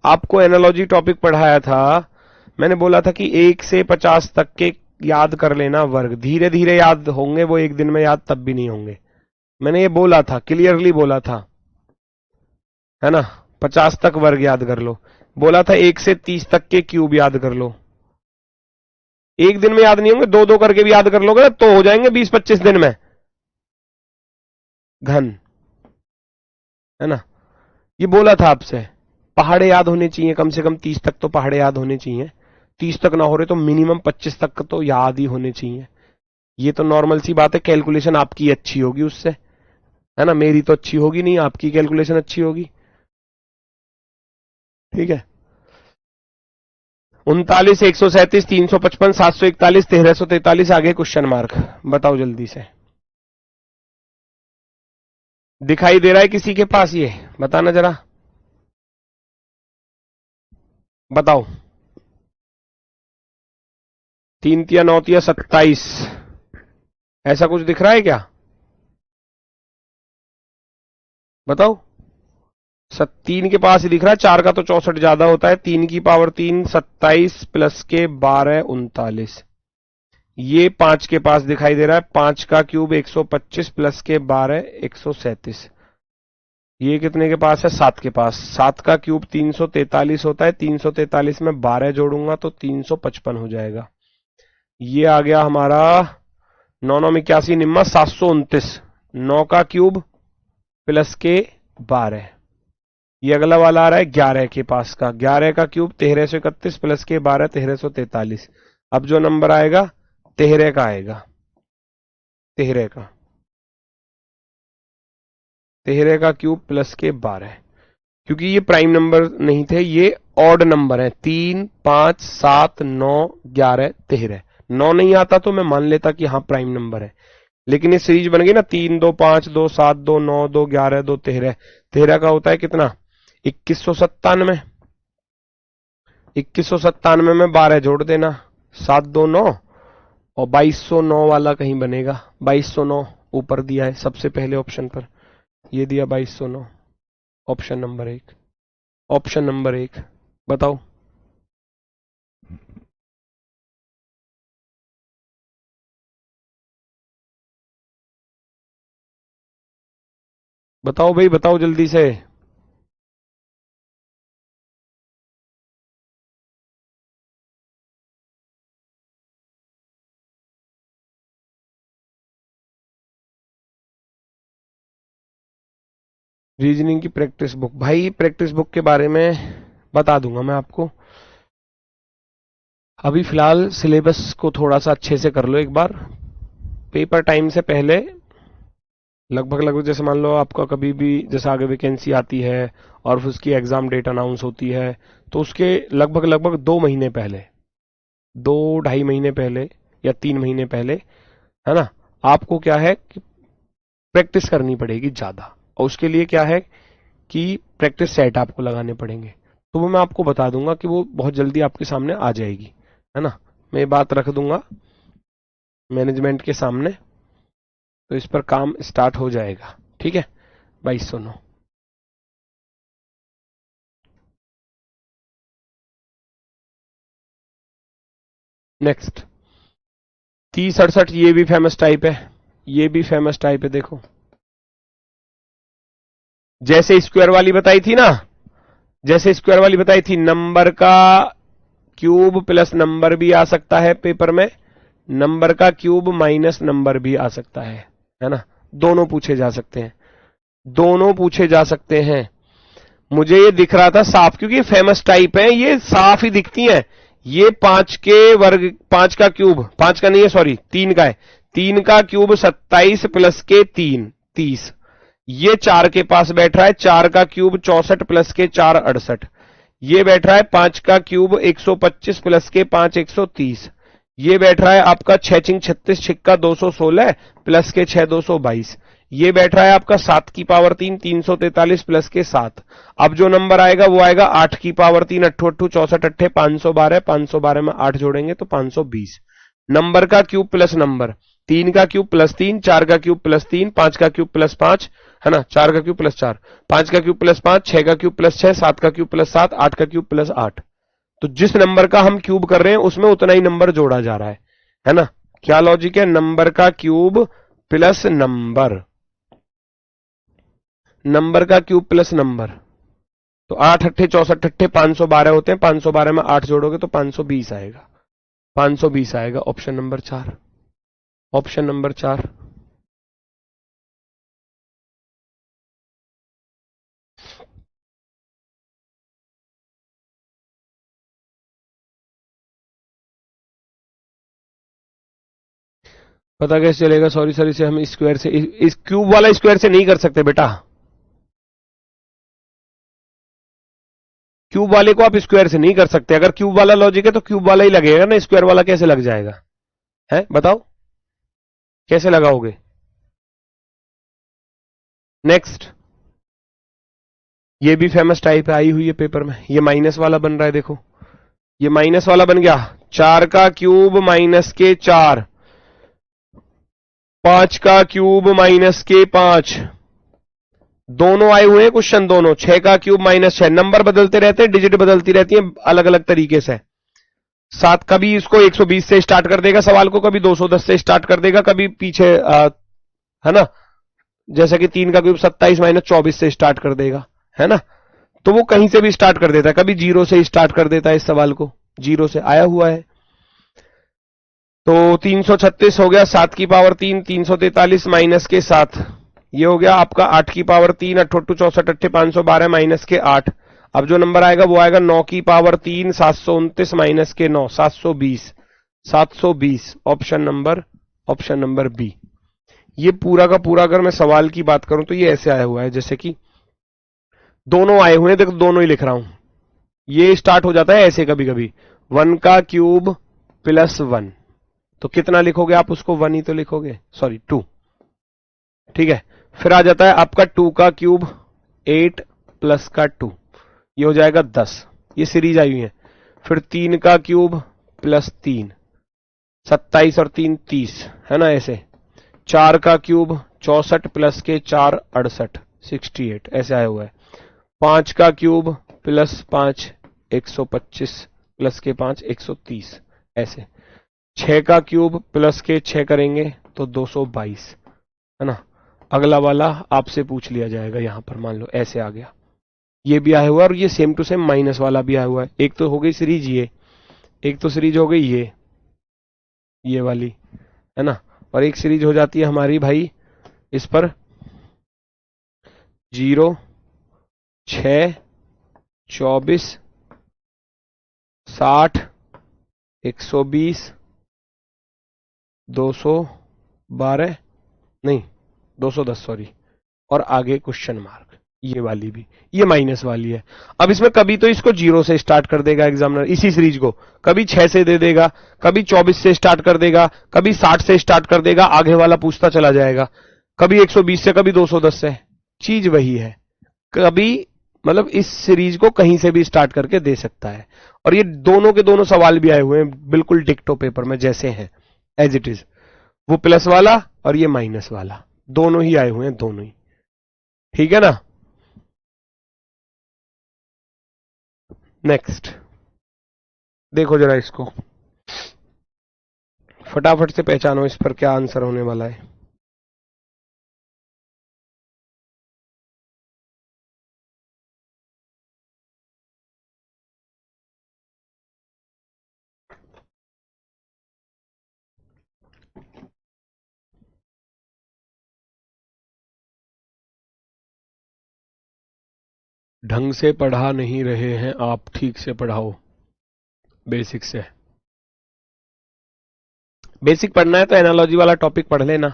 S1: आपको एनालॉजी टॉपिक पढ़ाया था, मैंने बोला था कि 1 से 50 तक के याद कर लेना वर्ग, धीरे धीरे याद होंगे वो, एक दिन में याद तब भी नहीं होंगे। मैंने ये बोला था, क्लियरली बोला था, है ना। 50 तक वर्ग याद कर लो। बोला था 1 से 30 तक के क्यूब याद कर लो। एक दिन में याद नहीं होंगे, दो दो करके भी याद कर लोगे ना तो हो जाएंगे 20-25 दिन में घन, है ना। ये बोला था आपसे, पहाड़े याद होने चाहिए, कम से कम 30 तक तो पहाड़े याद होने चाहिए। 30 तक ना हो रहे तो मिनिमम 25 तक तो याद ही होने चाहिए। ये तो नॉर्मल सी बात है, कैलकुलेशन आपकी अच्छी होगी उससे, है ना। मेरी तो अच्छी होगी नहीं, आपकी कैलकुलेशन अच्छी होगी, ठीक है। 39, 137, 355, 741, 1343, आगे क्वेश्चन मार्क। बताओ जल्दी से, दिखाई दे रहा है किसी के पास, ये बताना जरा, बताओ। 3 तिया 9 तिया 27, ऐसा कुछ दिख रहा है क्या, बताओ। 3 के पास ही दिख रहा है, 4 का तो 64 ज्यादा होता है। 3 की पावर 3 27 प्लस के 12 39, ये 5 के पास दिखाई दे रहा है, 5 का क्यूब 125 प्लस के 12 137। ये कितने के पास है? 7 के पास। 7 का क्यूब 343 होता है, 343 में 12 जोड़ूंगा तो 355 हो जाएगा। ये आ गया हमारा 9 9 81 निम्मा 729। 9 का क्यूब प्लस के 12। ये अगला वाला आ रहा है 11 के पास का। 11 का क्यूब 1331 प्लस के 12 1343। अब जो नंबर आएगा 13 का आएगा। 13 का क्यूब प्लस के 12, क्योंकि ये प्राइम नंबर नहीं थे, ये ऑड नंबर है। 3 5 7 9 11 13। 9 नहीं आता तो मैं मान लेता कि हाँ प्राइम नंबर है, लेकिन ये सीरीज बन गई ना, 3 2 5 2 7 2 9 2 11 2 13। 13 का होता है कितना? 2197। 2197 में 12 जोड़ देना, 7 2 9, और 2209 वाला कहीं बनेगा। 2209 ऊपर दिया है सबसे पहले ऑप्शन पर, ये दिया 2209। Option number 1। ऑप्शन नंबर 1 बताओ। बताओ भाई, बताओ जल्दी से। रीजनिंग की प्रैक्टिस बुक, भाई प्रैक्टिस बुक के बारे में बता दूंगा मैं आपको। अभी फिलहाल सिलेबस को थोड़ा सा अच्छे से कर लो एक बार। पेपर टाइम से पहले लगभग जैसे मान लो आपका कभी भी जैसे आगे वैकेंसी आती है और फिर उसकी एग्जाम डेट अनाउंस होती है, तो उसके लगभग 2 महीने पहले, 2 ढाई महीने पहले या 3 महीने पहले, है ना, आपको क्या है कि प्रैक्टिस करनी पड़ेगी ज्यादा। और उसके लिए क्या है कि प्रैक्टिस सेट आपको लगाने पड़ेंगे, तो वो मैं आपको बता दूंगा कि वो बहुत जल्दी आपके सामने आ जाएगी, है ना। मैं ये बात रख दूंगा मैनेजमेंट के सामने, तो इस पर काम स्टार्ट हो जाएगा, ठीक है। 2209। नेक्स्ट 3068, ये भी फेमस टाइप है, ये भी फेमस टाइप है। देखो जैसे स्क्वायर वाली बताई थी ना, जैसे स्क्वायर वाली बताई थी, नंबर का क्यूब प्लस नंबर भी आ सकता है पेपर में, नंबर का क्यूब माइनस नंबर भी आ सकता है ना। दोनों पूछे जा सकते हैं, दोनों पूछे जा सकते हैं। मुझे ये दिख रहा था साफ, क्योंकि फेमस टाइप है, ये साफ ही दिखती हैं। ये 5 के वर्ग, 5 का क्यूब, 5 का नहीं है सॉरी 3 का है। 3 का क्यूब 27 प्लस के 3 30। ये 4 के पास बैठ रहा है, 4 का क्यूब 64 प्लस के 4 68। ये बैठ रहा है 5 का क्यूब 125 प्लस के 5 130। ये बैठ रहा है आपका 6 चिंग 36 छिक्का 216 प्लस के 6 222। ये बैठ रहा है आपका 7 की पावर 3 343 प्लस के 7। अब जो नंबर आएगा वो आएगा 8 की पावर 3 अट्ठू अट्ठू 64 अट्ठे 512। 512 में 8 जोड़ेंगे तो 520। नंबर का क्यूब प्लस नंबर, 3 का क्यूब प्लस 3, 4 का क्यूब प्लस 3, 5 का क्यूब प्लस 5, है ना, 4 का क्यूब प्लस 4, 5 का क्यूब प्लस 5, 6 का क्यूब प्लस 6, 7 का क्यूब प्लस 7, 8 का क्यूब प्लस 8। तो जिस नंबर का हम क्यूब कर रहे हैं उसमें उतना ही नंबर जोड़ा जा रहा है ना। क्या लॉजिक है? नंबर का क्यूब प्लस नंबर, नंबर का क्यूब प्लस नंबर। तो 8 अट्ठे 64 अट्ठे 512 होते हैं, 512 में 8 जोड़ोगे तो 520 आएगा। 520 आएगा। Option number 4। Option number 4। पता कैसे चलेगा? सॉरी सर, इसे हम स्क्वायर से, इस क्यूब वाला स्क्वायर से नहीं कर सकते बेटा। क्यूब वाले को आप स्क्वायर से नहीं कर सकते। अगर क्यूब वाला लॉजिक है तो क्यूब वाला ही लगेगा ना, स्क्वायर वाला कैसे लग जाएगा? है बताओ कैसे लगाओगे? नेक्स्ट, ये भी फेमस टाइप है, आई हुई है पेपर में। ये माइनस वाला बन रहा है, देखो ये माइनस वाला बन गया। 4 का क्यूब माइनस के 4, 5 का क्यूब माइनस के 5। दोनों आए हुए हैं क्वेश्चन, दोनों। 6 का क्यूब माइनस 6। नंबर बदलते रहते हैं, डिजिट बदलती रहती है अलग अलग तरीके से। 7 कभी इसको 120 से स्टार्ट कर देगा सवाल को, कभी 210 से स्टार्ट कर देगा, कभी पीछे है ना, जैसे कि 3 का क्यूब 27 माइनस 24 से स्टार्ट कर देगा, है ना। तो वो कहीं से भी स्टार्ट कर देता है, कभी 0 से स्टार्ट कर देता है, इस सवाल को 0 से आया हुआ है। तो 336 हो गया 7 की पावर 3, 343 माइनस के 7, ये हो गया आपका 8 की पावर 3, 8 64 8 512 माइनस के 8। अब जो नंबर आएगा वो आएगा 9 की पावर 3, 729 माइनस के 9, 720, 720 ऑप्शन नंबर बी। ये पूरा का पूरा अगर मैं सवाल की बात करूं तो ये ऐसे आया हुआ है, जैसे कि दोनों आए हुए हैं, देखो दोनों ही लिख रहा हूं। ये स्टार्ट हो जाता है ऐसे कभी कभी 1 का क्यूब प्लस 1, तो कितना लिखोगे आप उसको, 1 ही तो लिखोगे, सॉरी 2, ठीक है। फिर आ जाता है आपका 2 का क्यूब 8 प्लस का 2, ये हो जाएगा 10, ये सीरीज आई हुई है। फिर 3 का क्यूब प्लस 3, 27 और 3 30, है ना ऐसे। 4 का क्यूब 64 प्लस के 4 68, 68 ऐसे आया हुआ है। 5 का क्यूब प्लस 5 125 प्लस के 5 130 ऐसे। 6 का क्यूब प्लस के 6 करेंगे तो 222, है ना। अगला वाला आपसे पूछ लिया जाएगा, यहां पर मान लो ऐसे आ गया, ये भी आया हुआ है, और ये सेम टू सेम माइनस वाला भी आया हुआ है। एक तो हो गई सीरीज ये, एक तो सीरीज हो गई ये वाली, है ना। और एक सीरीज हो जाती है हमारी भाई इस पर 0 6 24 60 120 212 नहीं 210 सॉरी, और आगे क्वेश्चन मार्क, ये वाली भी, ये माइनस वाली है। अब इसमें कभी तो इसको 0 से स्टार्ट कर देगा एग्जामिनर, इसी सीरीज को कभी 6 से दे देगा, कभी 24 से स्टार्ट कर देगा, कभी 60 से स्टार्ट कर देगा, आगे वाला पूछता चला जाएगा, कभी 120 से, कभी 210 से। चीज वही है, कभी मतलब इस सीरीज को कहीं से भी स्टार्ट करके दे सकता है। और ये दोनों के दोनों सवाल भी आए हुए हैं बिल्कुल डिक्टो पेपर में जैसे हैं, एज इट इज। वो प्लस वाला और ये माइनस वाला दोनों ही आए हुए हैं, दोनों ही, ठीक है ना। नेक्स्ट देखो जरा इसको, फटाफट से पहचानो इस पर क्या आंसर होने वाला है। ढंग से पढ़ा नहीं रहे हैं आप, ठीक से पढ़ाओ, बेसिक से। बेसिक पढ़ना है तो एनालॉजी वाला टॉपिक पढ़ लेना,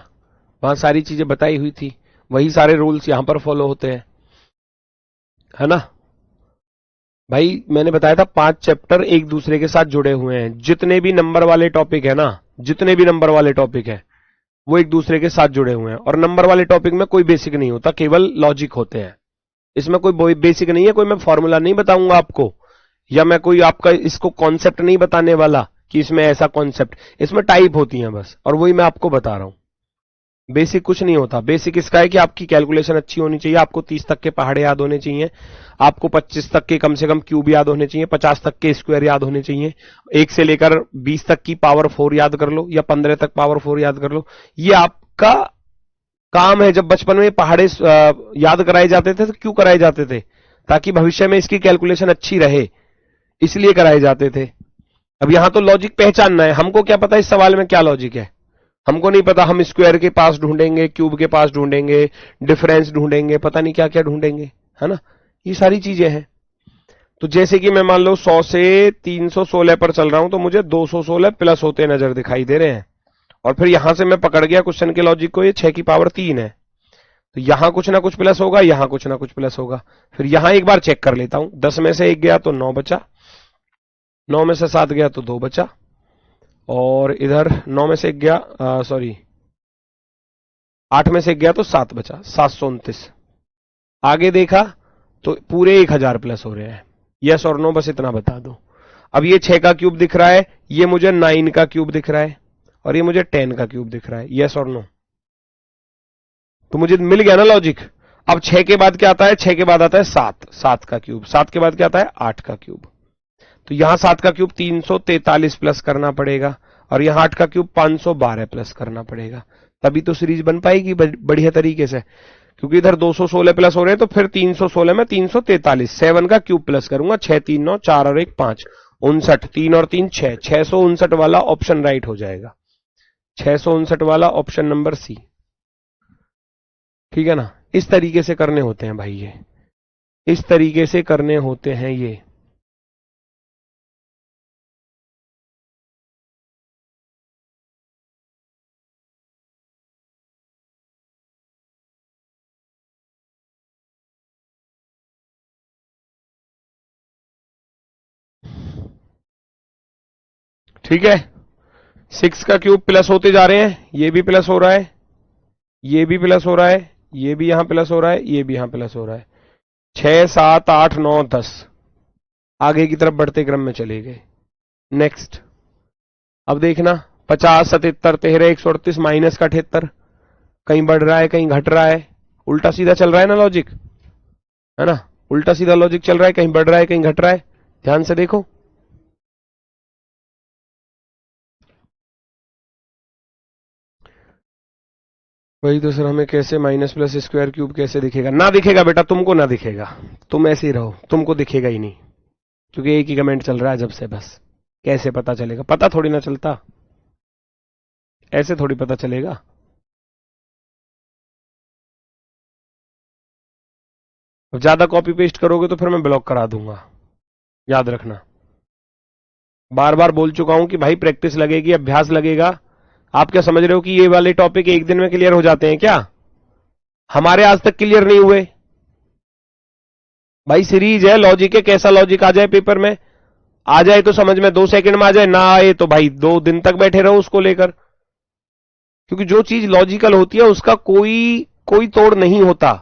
S1: वहां सारी चीजें बताई हुई थी, वही सारे रूल्स यहां पर फॉलो होते हैं, है ना भाई। मैंने बताया था 5 चैप्टर एक दूसरे के साथ जुड़े हुए हैं, जितने भी नंबर वाले टॉपिक है ना, जितने भी नंबर वाले टॉपिक है वो एक दूसरे के साथ जुड़े हुए हैं। और नंबर वाले टॉपिक में कोई बेसिक नहीं होता, केवल लॉजिक होते हैं, इसमें कोई बेसिक नहीं है, कोई मैं फॉर्मूला नहीं बताऊंगा आपको, या मैं कोई आपका इसको कॉन्सेप्ट नहीं बताने वाला कि इसमें ऐसा कॉन्सेप्ट, इसमें टाइप होती हैं बस, और वही मैं आपको बता रहा हूं। बेसिक कुछ नहीं होता, बेसिक इसका है कि आपकी कैलकुलेशन अच्छी होनी चाहिए, आपको 30 तक के पहाड़े याद होने चाहिए, आपको 25 तक के कम से कम क्यूब याद होने चाहिए, 50 तक के स्क्वायर याद होने चाहिए, 1 से लेकर 20 तक की पावर 4 याद कर लो, या 15 तक पावर 4 याद कर लो। ये आपका काम है। जब बचपन में पहाड़े याद कराए जाते थे तो क्यों कराए जाते थे, ताकि भविष्य में इसकी कैलकुलेशन अच्छी रहे, इसलिए कराए जाते थे। अब यहां तो लॉजिक पहचानना है, हमको क्या पता इस सवाल में क्या लॉजिक है, हमको नहीं पता, हम स्क्वायर के पास ढूंढेंगे, क्यूब के पास ढूंढेंगे, डिफरेंस ढूंढेंगे, पता नहीं क्या क्या ढूंढेंगे, है ना। ये सारी चीजें हैं। तो जैसे कि मैं मान लो 100 से 316 पर चल रहा हूं, तो मुझे 216 प्लस होते नजर दिखाई दे रहे हैं, और फिर यहां से मैं पकड़ गया क्वेश्चन के लॉजिक को, ये 6 की पावर 3 है, तो यहां कुछ ना कुछ प्लस होगा, यहां कुछ ना कुछ प्लस होगा। फिर यहां एक बार चेक कर लेता हूं, 10 में से 1 गया तो 9 बचा, 9 में से 7 गया तो 2 बचा, और इधर 9 में से 1 गया, सॉरी 8 में से 1 गया तो 7 बचा, 729। आगे देखा तो पूरे 1000 प्लस हो रहे हैं। यस और नो, बस इतना बता दो। अब ये 6 का क्यूब दिख रहा है, ये मुझे 9 का क्यूब दिख रहा है, और ये मुझे 10 का क्यूब दिख रहा है। यस और नो, तो मुझे मिल गया ना लॉजिक। अब 6 के बाद क्या आता है, 6 के बाद आता है 7, 7 का क्यूब, 7 के बाद क्या आता है 8 का क्यूब। तो यहां 7 का क्यूब 343 प्लस करना पड़ेगा और यहां 8 का क्यूब 512 प्लस करना पड़ेगा, तभी तो सीरीज बन पाएगी बढ़िया तरीके से। क्योंकि इधर 216 प्लस हो रहे हैं तो फिर 316 में 343, 7 का क्यूब प्लस करूंगा, 6 3 9 4 और 1 5, 59, 3 और 3 6, 659 वाला ऑप्शन राइट हो जाएगा, 659 वाला ऑप्शन नंबर सी। ठीक है ना, इस तरीके से करने होते हैं भाई, ये इस तरीके से करने होते हैं ये। ठीक है, 6 का क्यूब प्लस होते जा रहे हैं, ये भी प्लस हो रहा है, ये भी प्लस हो रहा है, ये भी यहां प्लस हो रहा है, ये भी यहां प्लस हो रहा है। 6 7 8 9 10 आगे की तरफ बढ़ते क्रम में चले गए। नेक्स्ट, अब देखना 50 77 13 138 माइनस का 78, कहीं बढ़ रहा है कहीं घट रहा है, उल्टा सीधा चल रहा है ना लॉजिक, है ना, उल्टा सीधा लॉजिक चल रहा है, कहीं बढ़ रहा है कहीं घट रहा है, ध्यान से देखो। वही तो सर, हमें कैसे माइनस प्लस स्क्वायर क्यूब कैसे दिखेगा? ना दिखेगा बेटा, तुमको ना दिखेगा, तुम ऐसे ही रहो, तुमको दिखेगा ही नहीं, क्योंकि एक ही कमेंट चल रहा है जब से, बस कैसे पता चलेगा? पता थोड़ी ना चलता, ऐसे थोड़ी पता चलेगा। ज्यादा कॉपी पेस्ट करोगे तो फिर मैं ब्लॉक करा दूंगा, याद रखना। बार बार बोल चुका हूं कि भाई प्रैक्टिस लगेगी, अभ्यास लगेगा। आप क्या समझ रहे हो कि ये वाले टॉपिक एक दिन में क्लियर हो जाते हैं क्या? हमारे आज तक क्लियर नहीं हुए भाई। सीरीज है, लॉजिक है, कैसा लॉजिक आ जाए पेपर में, आ जाए तो समझ में 2 सेकंड में आ जाए, ना आए तो भाई 2 दिन तक बैठे रहो उसको लेकर। क्योंकि जो चीज लॉजिकल होती है उसका कोई तोड़ नहीं होता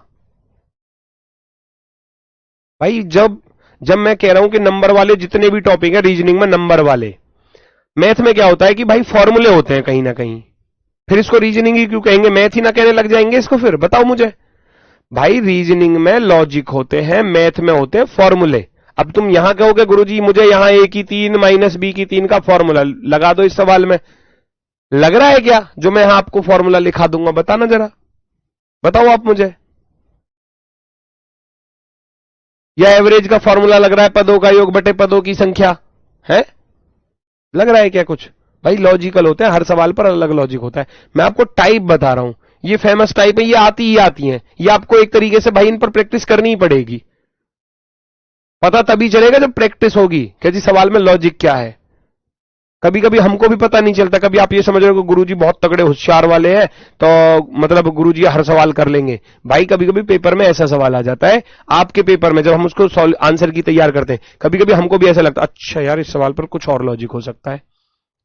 S1: भाई। जब मैं कह रहा हूं कि नंबर वाले जितने भी टॉपिक है रीजनिंग में, नंबर वाले, मैथ में क्या होता है कि भाई फॉर्मूले होते हैं कहीं ना कहीं, फिर इसको रीजनिंग ही क्यों कहेंगे? मैथ ही ना कहने लग जाएंगे इसको फिर? बताओ मुझे भाई। रीजनिंग में लॉजिक होते हैं, मैथ में होते हैं फॉर्मूले। अब तुम यहां कहोगे गुरुजी मुझे यहां a की 3 माइनस b की 3 का फॉर्मूला लगा दो इस सवाल में, लग रहा है क्या जो मैं यहां आपको फॉर्मूला लिखा दूंगा? बताना जरा, बताओ आप मुझे। या एवरेज का फॉर्मूला लग रहा है, पदों का योग बटे पदों की संख्या है, लग रहा है क्या कुछ? भाई लॉजिकल होते हैं, हर सवाल पर अलग लॉजिक होता है। मैं आपको टाइप बता रहा हूं, ये फेमस टाइप है, ये आती ही आती हैं, ये आपको एक तरीके से भाई इन पर प्रैक्टिस करनी ही पड़ेगी। पता तभी चलेगा जब प्रैक्टिस होगी कि जी सवाल में लॉजिक क्या है। कभी कभी हमको भी पता नहीं चलता, कभी आप ये समझ रहे हो कि गुरुजी बहुत तगड़े होशियार वाले हैं तो मतलब गुरुजी हर सवाल कर लेंगे। भाई कभी कभी पेपर में ऐसा सवाल आ जाता है, आपके पेपर में जब हम उसको आंसर की तैयार करते हैं, कभी कभी हमको भी ऐसा लगता है अच्छा यार इस सवाल पर कुछ और लॉजिक हो सकता है।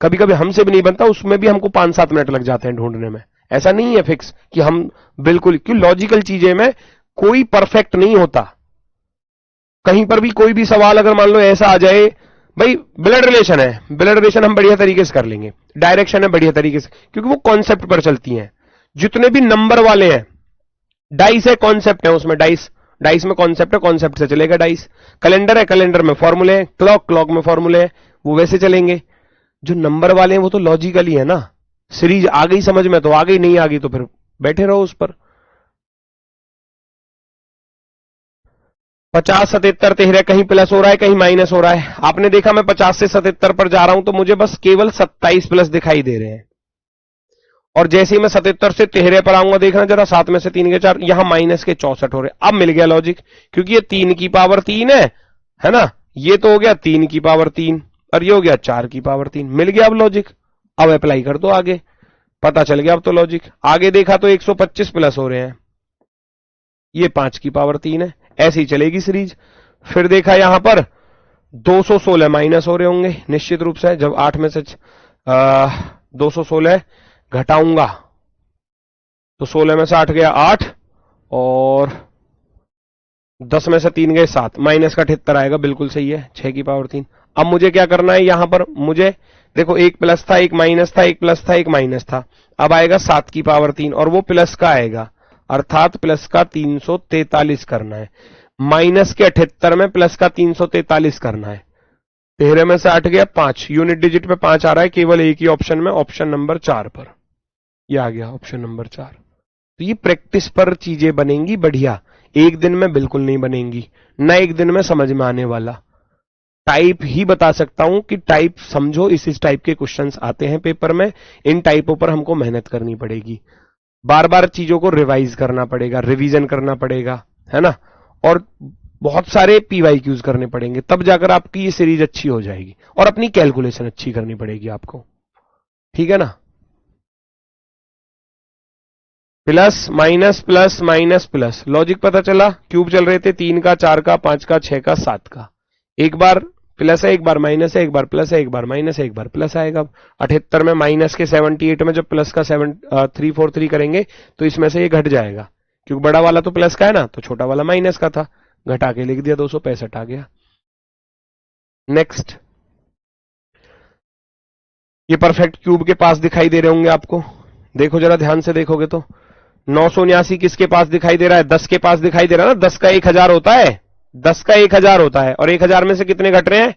S1: कभी कभी हमसे भी नहीं बनता, उसमें भी हमको 5-7 मिनट लग जाते हैं ढूंढने में। ऐसा नहीं है फिक्स कि हम बिल्कुल, क्यों लॉजिकल चीजें में कोई परफेक्ट नहीं होता। कहीं पर भी कोई भी सवाल अगर मान लो ऐसा आ जाए, भाई ब्लड रिलेशन है, ब्लड रिलेशन हम बढ़िया तरीके से कर लेंगे, डायरेक्शन है बढ़िया तरीके से, क्योंकि वो कॉन्सेप्ट पर चलती हैं। जितने भी नंबर वाले हैं, डाइस है कॉन्सेप्ट है उसमें, डाइस में कॉन्सेप्ट है, कॉन्सेप्ट से चलेगा डाइस। कैलेंडर है, कैलेंडर में फॉर्मूले हैं, क्लॉक में फॉर्मूले हैं, वो वैसे चलेंगे। जो नंबर वाले हैं वो तो लॉजिकल ही है ना। सीरीज आ गई समझ में तो आ गई, नहीं आ गई तो फिर बैठे रहो उस पर। 50 77 13 कहीं प्लस हो रहा है कहीं माइनस हो रहा है। आपने देखा मैं 50 से 77 पर जा रहा हूं तो मुझे बस केवल 27 प्लस दिखाई दे रहे हैं, और जैसे ही मैं 77 से 13 पर आऊंगा, देखना जरा, 7 में से 3 के 4, यहां माइनस के 64 हो रहे। अब मिल गया लॉजिक, क्योंकि ये 3 की पावर 3 है ना, ये तो हो गया 3 की पावर 3 और ये हो गया 4 की पावर 3। मिल गया अब लॉजिक। अब अप्लाई कर दो आगे, पता चल गया अब तो लॉजिक। आगे देखा तो 125 प्लस हो रहे हैं, ये 5 की पावर 3 है, ऐसे ही चलेगी सीरीज। फिर देखा यहां पर 216 माइनस हो रहे होंगे निश्चित रूप से, जब 8 में से 216 घटाऊंगा तो 16 में से 8 गया 8 और 10 में से 3 गए 7, माइनस का 78 आएगा, बिल्कुल सही है, 6 की पावर 3। अब मुझे क्या करना है यहां पर, मुझे देखो एक प्लस था एक माइनस था, एक प्लस था एक माइनस था, अब आएगा 7 की पावर 3 और वो प्लस का आएगा, अर्थात प्लस का 343 करना है। माइनस के 78 में प्लस का 343 करना है। 13 में से 8 गया 5, यूनिट डिजिट पे 5 आ रहा है केवल एक ही ऑप्शन में, ऑप्शन नंबर 4 पर। ये आ गया ऑप्शन नंबर 4। तो ये प्रैक्टिस पर चीजें बनेंगी बढ़िया, एक दिन में बिल्कुल नहीं बनेंगी, न एक दिन में समझ में आने वाला। टाइप ही बता सकता हूं कि टाइप समझो, इस टाइप के क्वेश्चंस आते हैं पेपर में, इन टाइपों पर हमको मेहनत करनी पड़ेगी, बार बार चीजों को रिवाइज करना पड़ेगा, रिवीजन करना पड़ेगा, है ना, और बहुत सारे पीवाईक्यूज करने पड़ेंगे, तब जाकर आपकी ये सीरीज अच्छी हो जाएगी। और अपनी कैलकुलेशन अच्छी करनी पड़ेगी आपको, ठीक है ना। Plus minus plus minus plus, logic पता चला, क्यूब चल रहे थे 3 का 4 का 5 का 6 का 7 का, एक बार प्लस है एक बार माइनस है, एक बार प्लस है एक बार माइनस है, एक बार प्लस आएगा। 78 में माइनस के 78 में जब प्लस का 343 करेंगे तो इसमें से ये घट जाएगा, क्योंकि बड़ा वाला तो प्लस का है ना, तो छोटा वाला माइनस का था, घटा के लिख दिया, 265 आ गया। नेक्स्ट, ये परफेक्ट क्यूब के पास दिखाई दे रहे होंगे आपको, देखो जरा ध्यान से देखोगे तो 979 किसके पास दिखाई दे रहा है, 10 के पास दिखाई दे रहा है ना, 10 का 1000 होता है, 10 का 1000 होता है, और 1000 में से कितने घट रहे हैं,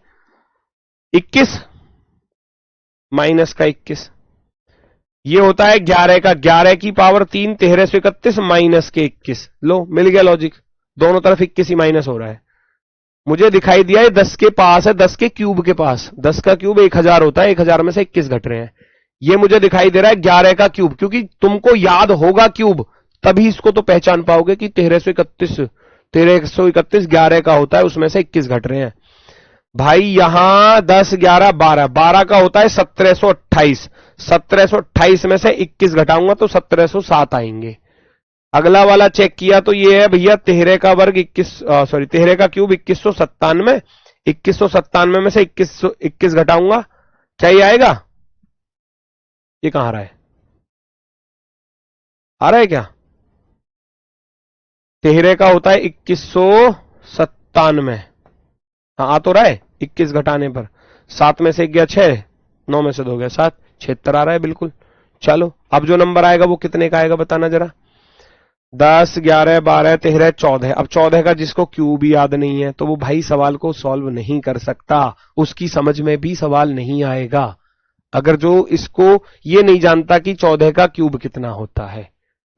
S1: 21, माइनस का 21, ये होता है 11 का, 11 की पावर 3, 1331 माइनस के 21, लो मिल गया लॉजिक, दोनों तरफ 21 ही माइनस हो रहा है। मुझे दिखाई दिया है 10 के पास है, 10 के क्यूब के पास, 10 का क्यूब 1000 होता है, 1000 में से 21 घट रहे हैं, ये मुझे दिखाई दे रहा है 11 का क्यूब, क्योंकि तुमको याद होगा क्यूब, तभी इसको तो पहचान पाओगे कि 1331 11 का होता है, उसमें से 21 घट रहे हैं। भाई यहां 10 11 12, 12 का होता है 1728, 1728 में से 21 घटाऊंगा तो 1707 आएंगे। अगला वाला चेक किया तो ये है भैया 13 का वर्ग 13 का क्यूब 2197, 2197 में से 21 घटाऊंगा, क्या ये आएगा, ये कहां आ रहा है, आ रहा है क्या, 13 का होता है 2197, हाँ आ तो रहा है, 21 घटाने पर 7 में से 1 गया 6, 9 में से 2 गया 7, 76 आ रहा है बिल्कुल। चलो अब जो नंबर आएगा वो कितने का आएगा बताना जरा, 10 11 12 13 14, अब 14 का जिसको क्यूब भी याद नहीं है तो वो भाई सवाल को सॉल्व नहीं कर सकता, उसकी समझ में भी सवाल नहीं आएगा। अगर जो इसको ये नहीं जानता कि 14 का क्यूब कितना होता है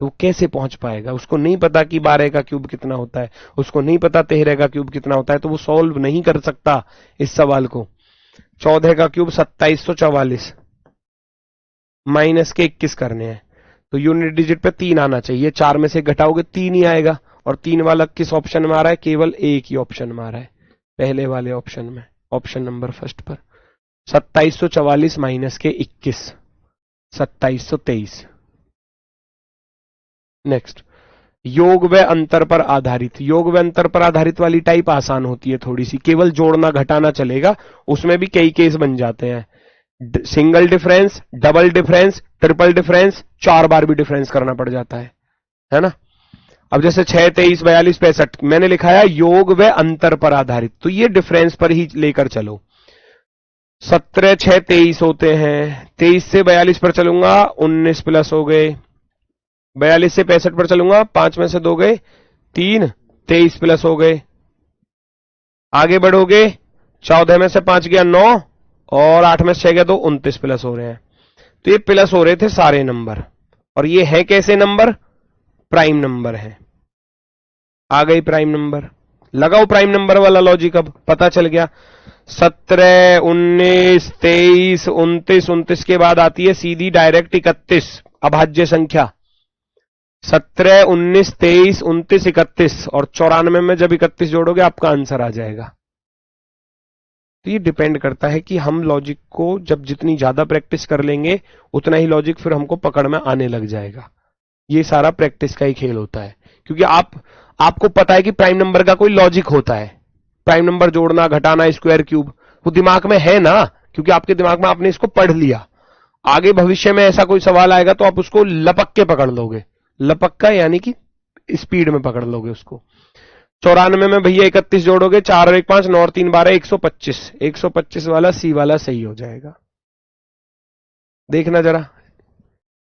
S1: तो वो कैसे पहुंच पाएगा, उसको नहीं पता कि 12 का क्यूब कितना होता है, उसको नहीं पता 13 का क्यूब कितना होता है, तो वो सॉल्व नहीं कर सकता इस सवाल को। 14 का क्यूब 2744 माइनस के 21 करने हैं, तो यूनिट डिजिट पे 3 आना चाहिए, 4 में से घटाओगे 3 ही आएगा, और 3 वाला किस ऑप्शन में आ रहा है, केवल एक ही ऑप्शन में आ रहा है, पहले वाले ऑप्शन में, ऑप्शन नंबर फर्स्ट पर। 2744 माइनस के 21 2723। नेक्स्ट, योग व अंतर पर आधारित, योग व अंतर पर आधारित वाली टाइप आसान होती है थोड़ी सी, केवल जोड़ना घटाना चलेगा, उसमें भी कई केस बन जाते हैं, single difference, double difference, triple difference, 4 बार भी डिफरेंस करना पड़ जाता है ना। अब जैसे 6 23 42 65 मैंने लिखा है योग व अंतर पर आधारित, तो ये डिफरेंस पर ही लेकर चलो। 17 6 23 होते हैं, 23 से 42 पर चलूंगा 19 प्लस हो गए, 42 से 65 पर चलूंगा 5 में से 2 गए 3, 23 प्लस हो गए। आगे बढ़ोगे 14 में से 5 गया 9, और 8 में से 6 गया तो 29 प्लस हो रहे हैं। तो ये प्लस हो रहे थे सारे नंबर, और ये है कैसे नंबर, प्राइम नंबर है। आ गई प्राइम नंबर, लगाओ प्राइम नंबर वाला लॉजिक, अब पता चल गया। 17 19 23 29, 29 के बाद आती है सीधी डायरेक्ट 31 अभाज्य संख्या, 17 19 23 29 31, और 94 में जब 31 जोड़ोगे आपका आंसर आ जाएगा। तो ये डिपेंड करता है कि हम लॉजिक को जब जितनी ज्यादा प्रैक्टिस कर लेंगे उतना ही लॉजिक फिर हमको पकड़ में आने लग जाएगा। ये सारा प्रैक्टिस का ही खेल होता है, क्योंकि आपको पता है कि प्राइम नंबर का कोई लॉजिक होता है, प्राइम नंबर जोड़ना घटाना स्क्वायर क्यूब, वो दिमाग में है ना, क्योंकि आपके दिमाग में आपने इसको पढ़ लिया। आगे भविष्य में ऐसा कोई सवाल आएगा तो आप उसको लपक के पकड़ लोगे, लपक्का यानी कि स्पीड में पकड़ लोगे उसको। 94 में भैया 31 जोड़ोगे, 4 और 1 5, 9 और 3 12, 125, 125 वाला सी वाला सही हो जाएगा। देखना जरा,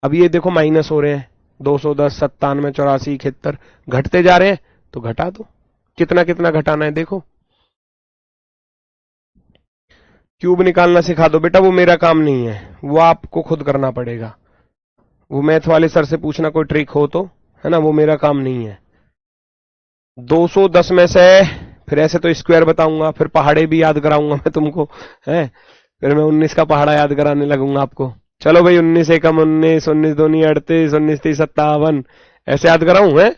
S1: अब ये देखो माइनस हो रहे हैं, 210 97 84 71 घटते जा रहे हैं, तो घटा दो, कितना कितना घटाना है देखो। क्यूब निकालना सिखा दो बेटा, वो मेरा काम नहीं है, वो आपको खुद करना पड़ेगा। वो मैथ वाले सर से पूछना कोई ट्रिक हो तो, है ना, वो मेरा काम नहीं है। 210 में से फिर ऐसे तो स्क्वायर बताऊंगा, फिर पहाड़े भी याद कराऊंगा मैं तुमको, है, फिर मैं 19 का पहाड़ा याद कराने लगूंगा आपको। चलो भाई, 19 एकम 19, 19 दूनी 38, 19 तीस 57, ऐसे याद कराऊं है।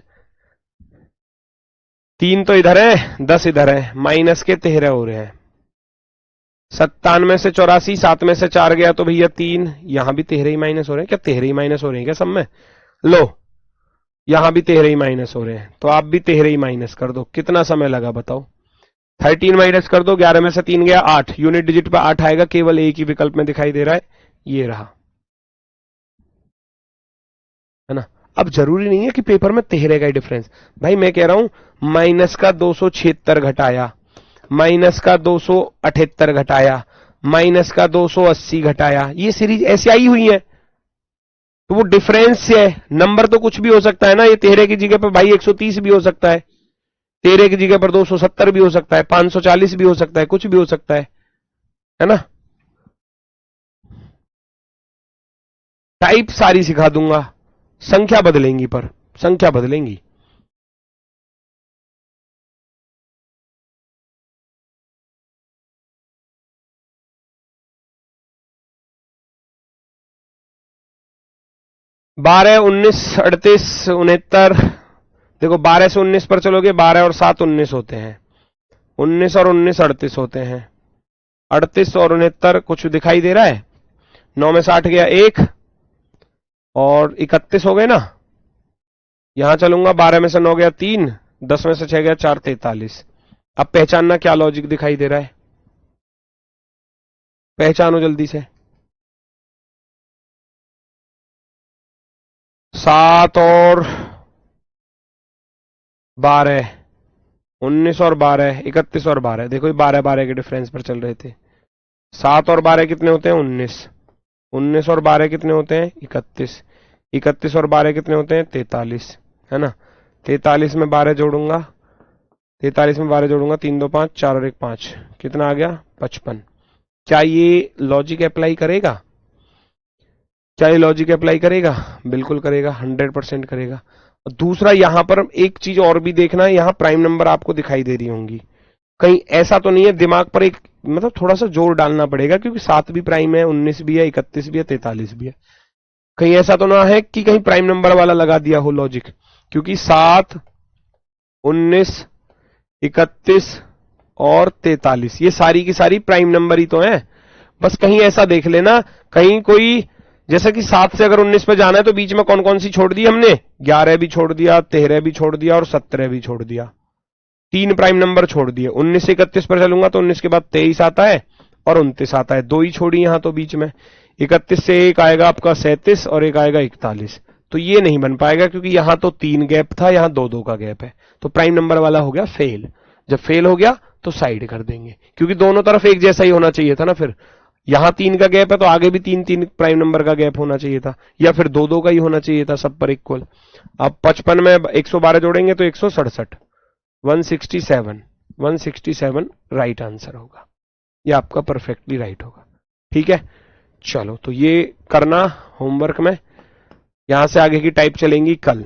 S1: 3 तो इधर है, 10 इधर है, माइनस के 13 हो रहे हैं। 97 से 84, 7 में से 4 गया तो भैया 3, यहां भी 13 ही माइनस हो रहे हैं क्या, 13 ही माइनस हो रहे हैं क्या सब में, लो यहां भी 13 ही माइनस हो रहे हैं, तो आप भी 13 ही माइनस कर दो। कितना समय लगा बताओ, 13 माइनस कर दो, 11 में से 3 गया 8, यूनिट डिजिट पे 8 आएगा, केवल एक ही विकल्प में दिखाई दे रहा है, ये रहा, है ना। अब जरूरी नहीं है कि पेपर में 13 का ही डिफरेंस, भाई मैं कह रहा हूं माइनस का 276 घटाया, माइनस का 278 घटाया, माइनस का 280 घटाया, ये सीरीज ऐसी आई हुई है, तो वो डिफरेंस है, नंबर तो कुछ भी हो सकता है ना, ये 13 की जगह पर भाई 130 भी हो सकता है, 13 की जगह पर 270 भी हो सकता है, 540 भी हो सकता है, कुछ भी हो सकता है ना। टाइप सारी सिखा दूंगा, संख्या बदलेंगी, पर संख्या बदलेंगी। बारह 19 38 69, देखो 12 से 19 पर चलोगे, 12 और 7 19 होते हैं, 19 और 19 38 होते हैं, 38 और 69 कुछ दिखाई दे रहा है, 9 में 60 गया 1 और 31 हो गए ना, यहां चलूंगा, 12 में से 9 गया 3, 10 में से 6 गया 4, 43। अब पहचानना क्या लॉजिक दिखाई दे रहा है, पहचानो जल्दी से। 7 और 12, 19 और 12, 31 और 12, देखो ये 12 12 के डिफरेंस पर चल रहे थे। 7 और 12 कितने होते हैं 19, 19 और 12 कितने होते हैं 31, 31 और 12 कितने होते हैं 43, है ना। 43 में 12 जोड़ूंगा, 43 में 12 जोड़ूंगा, 3 2 5, 4 और 1 5, कितना आ गया 55। क्या ये लॉजिक अप्लाई करेगा, क्या ये लॉजिक अप्लाई करेगा, बिल्कुल करेगा, 100% करेगा। दूसरा यहां पर एक चीज और भी देखना है, यहां प्राइम नंबर आपको दिखाई दे रही होंगी, कहीं ऐसा तो नहीं है, दिमाग पर एक मतलब थोड़ा सा जोर डालना पड़ेगा, क्योंकि 7 भी प्राइम है, 19 भी है, 31 भी है, 43 भी है, कहीं ऐसा तो ना है कि कहीं प्राइम नंबर वाला लगा दिया हो लॉजिक, क्योंकि 7 19 31 और 43 ये सारी की सारी प्राइम नंबर ही तो है, बस कहीं ऐसा देख लेना, कहीं कोई जैसे कि 7 से अगर 19 पे जाना है तो बीच में कौन कौन सी छोड़ दी हमने, 11 भी छोड़ दिया, 13 भी छोड़ दिया और 17 भी छोड़ दिया, 3 प्राइम नंबर छोड़ दिए। 19 से 31 पर चलूंगा तो 19 के बाद 23 आता है और 29 आता है, 2 ही छोड़ी यहां तो बीच में। 31 से एक आएगा आपका 37 और एक आएगा 41, तो ये नहीं बन पाएगा क्योंकि यहां तो 3 गैप था, यहां 2 2 का गैप है, तो प्राइम नंबर वाला हो गया फेल। जब फेल हो गया तो साइड कर देंगे, क्योंकि दोनों तरफ एक जैसा ही होना चाहिए था ना, फिर यहां 3 का गैप है तो आगे भी 3 3 प्राइम नंबर का गैप होना चाहिए था, या फिर 2 2 का ही होना चाहिए था सब पर इक्वल। अब 55 में 112 जोड़ेंगे तो 167, 167, 167 राइट आंसर होगा, ये आपका परफेक्टली राइट होगा। ठीक है, चलो तो ये करना होमवर्क में। यहां से आगे की टाइप चलेंगी कल,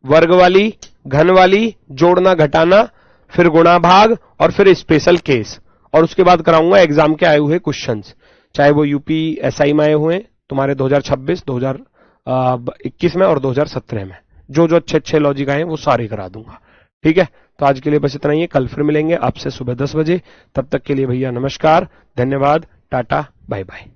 S1: वर्ग वाली, घन वाली, जोड़ना घटाना, फिर गुणा भाग और फिर स्पेशल केस, और उसके बाद कराऊंगा एग्जाम के आए हुए क्वेश्चंस, चाहे वो यूपी एसआई में आए हुए तुम्हारे 2026 2021 में और 2017 में, जो जो अच्छे अच्छे लॉजिक आए वो सारे करा दूंगा। ठीक है, तो आज के लिए बस इतना ही है, कल फिर मिलेंगे आपसे सुबह 10 बजे, तब तक के लिए भैया नमस्कार, धन्यवाद, टाटा, बाय बाय।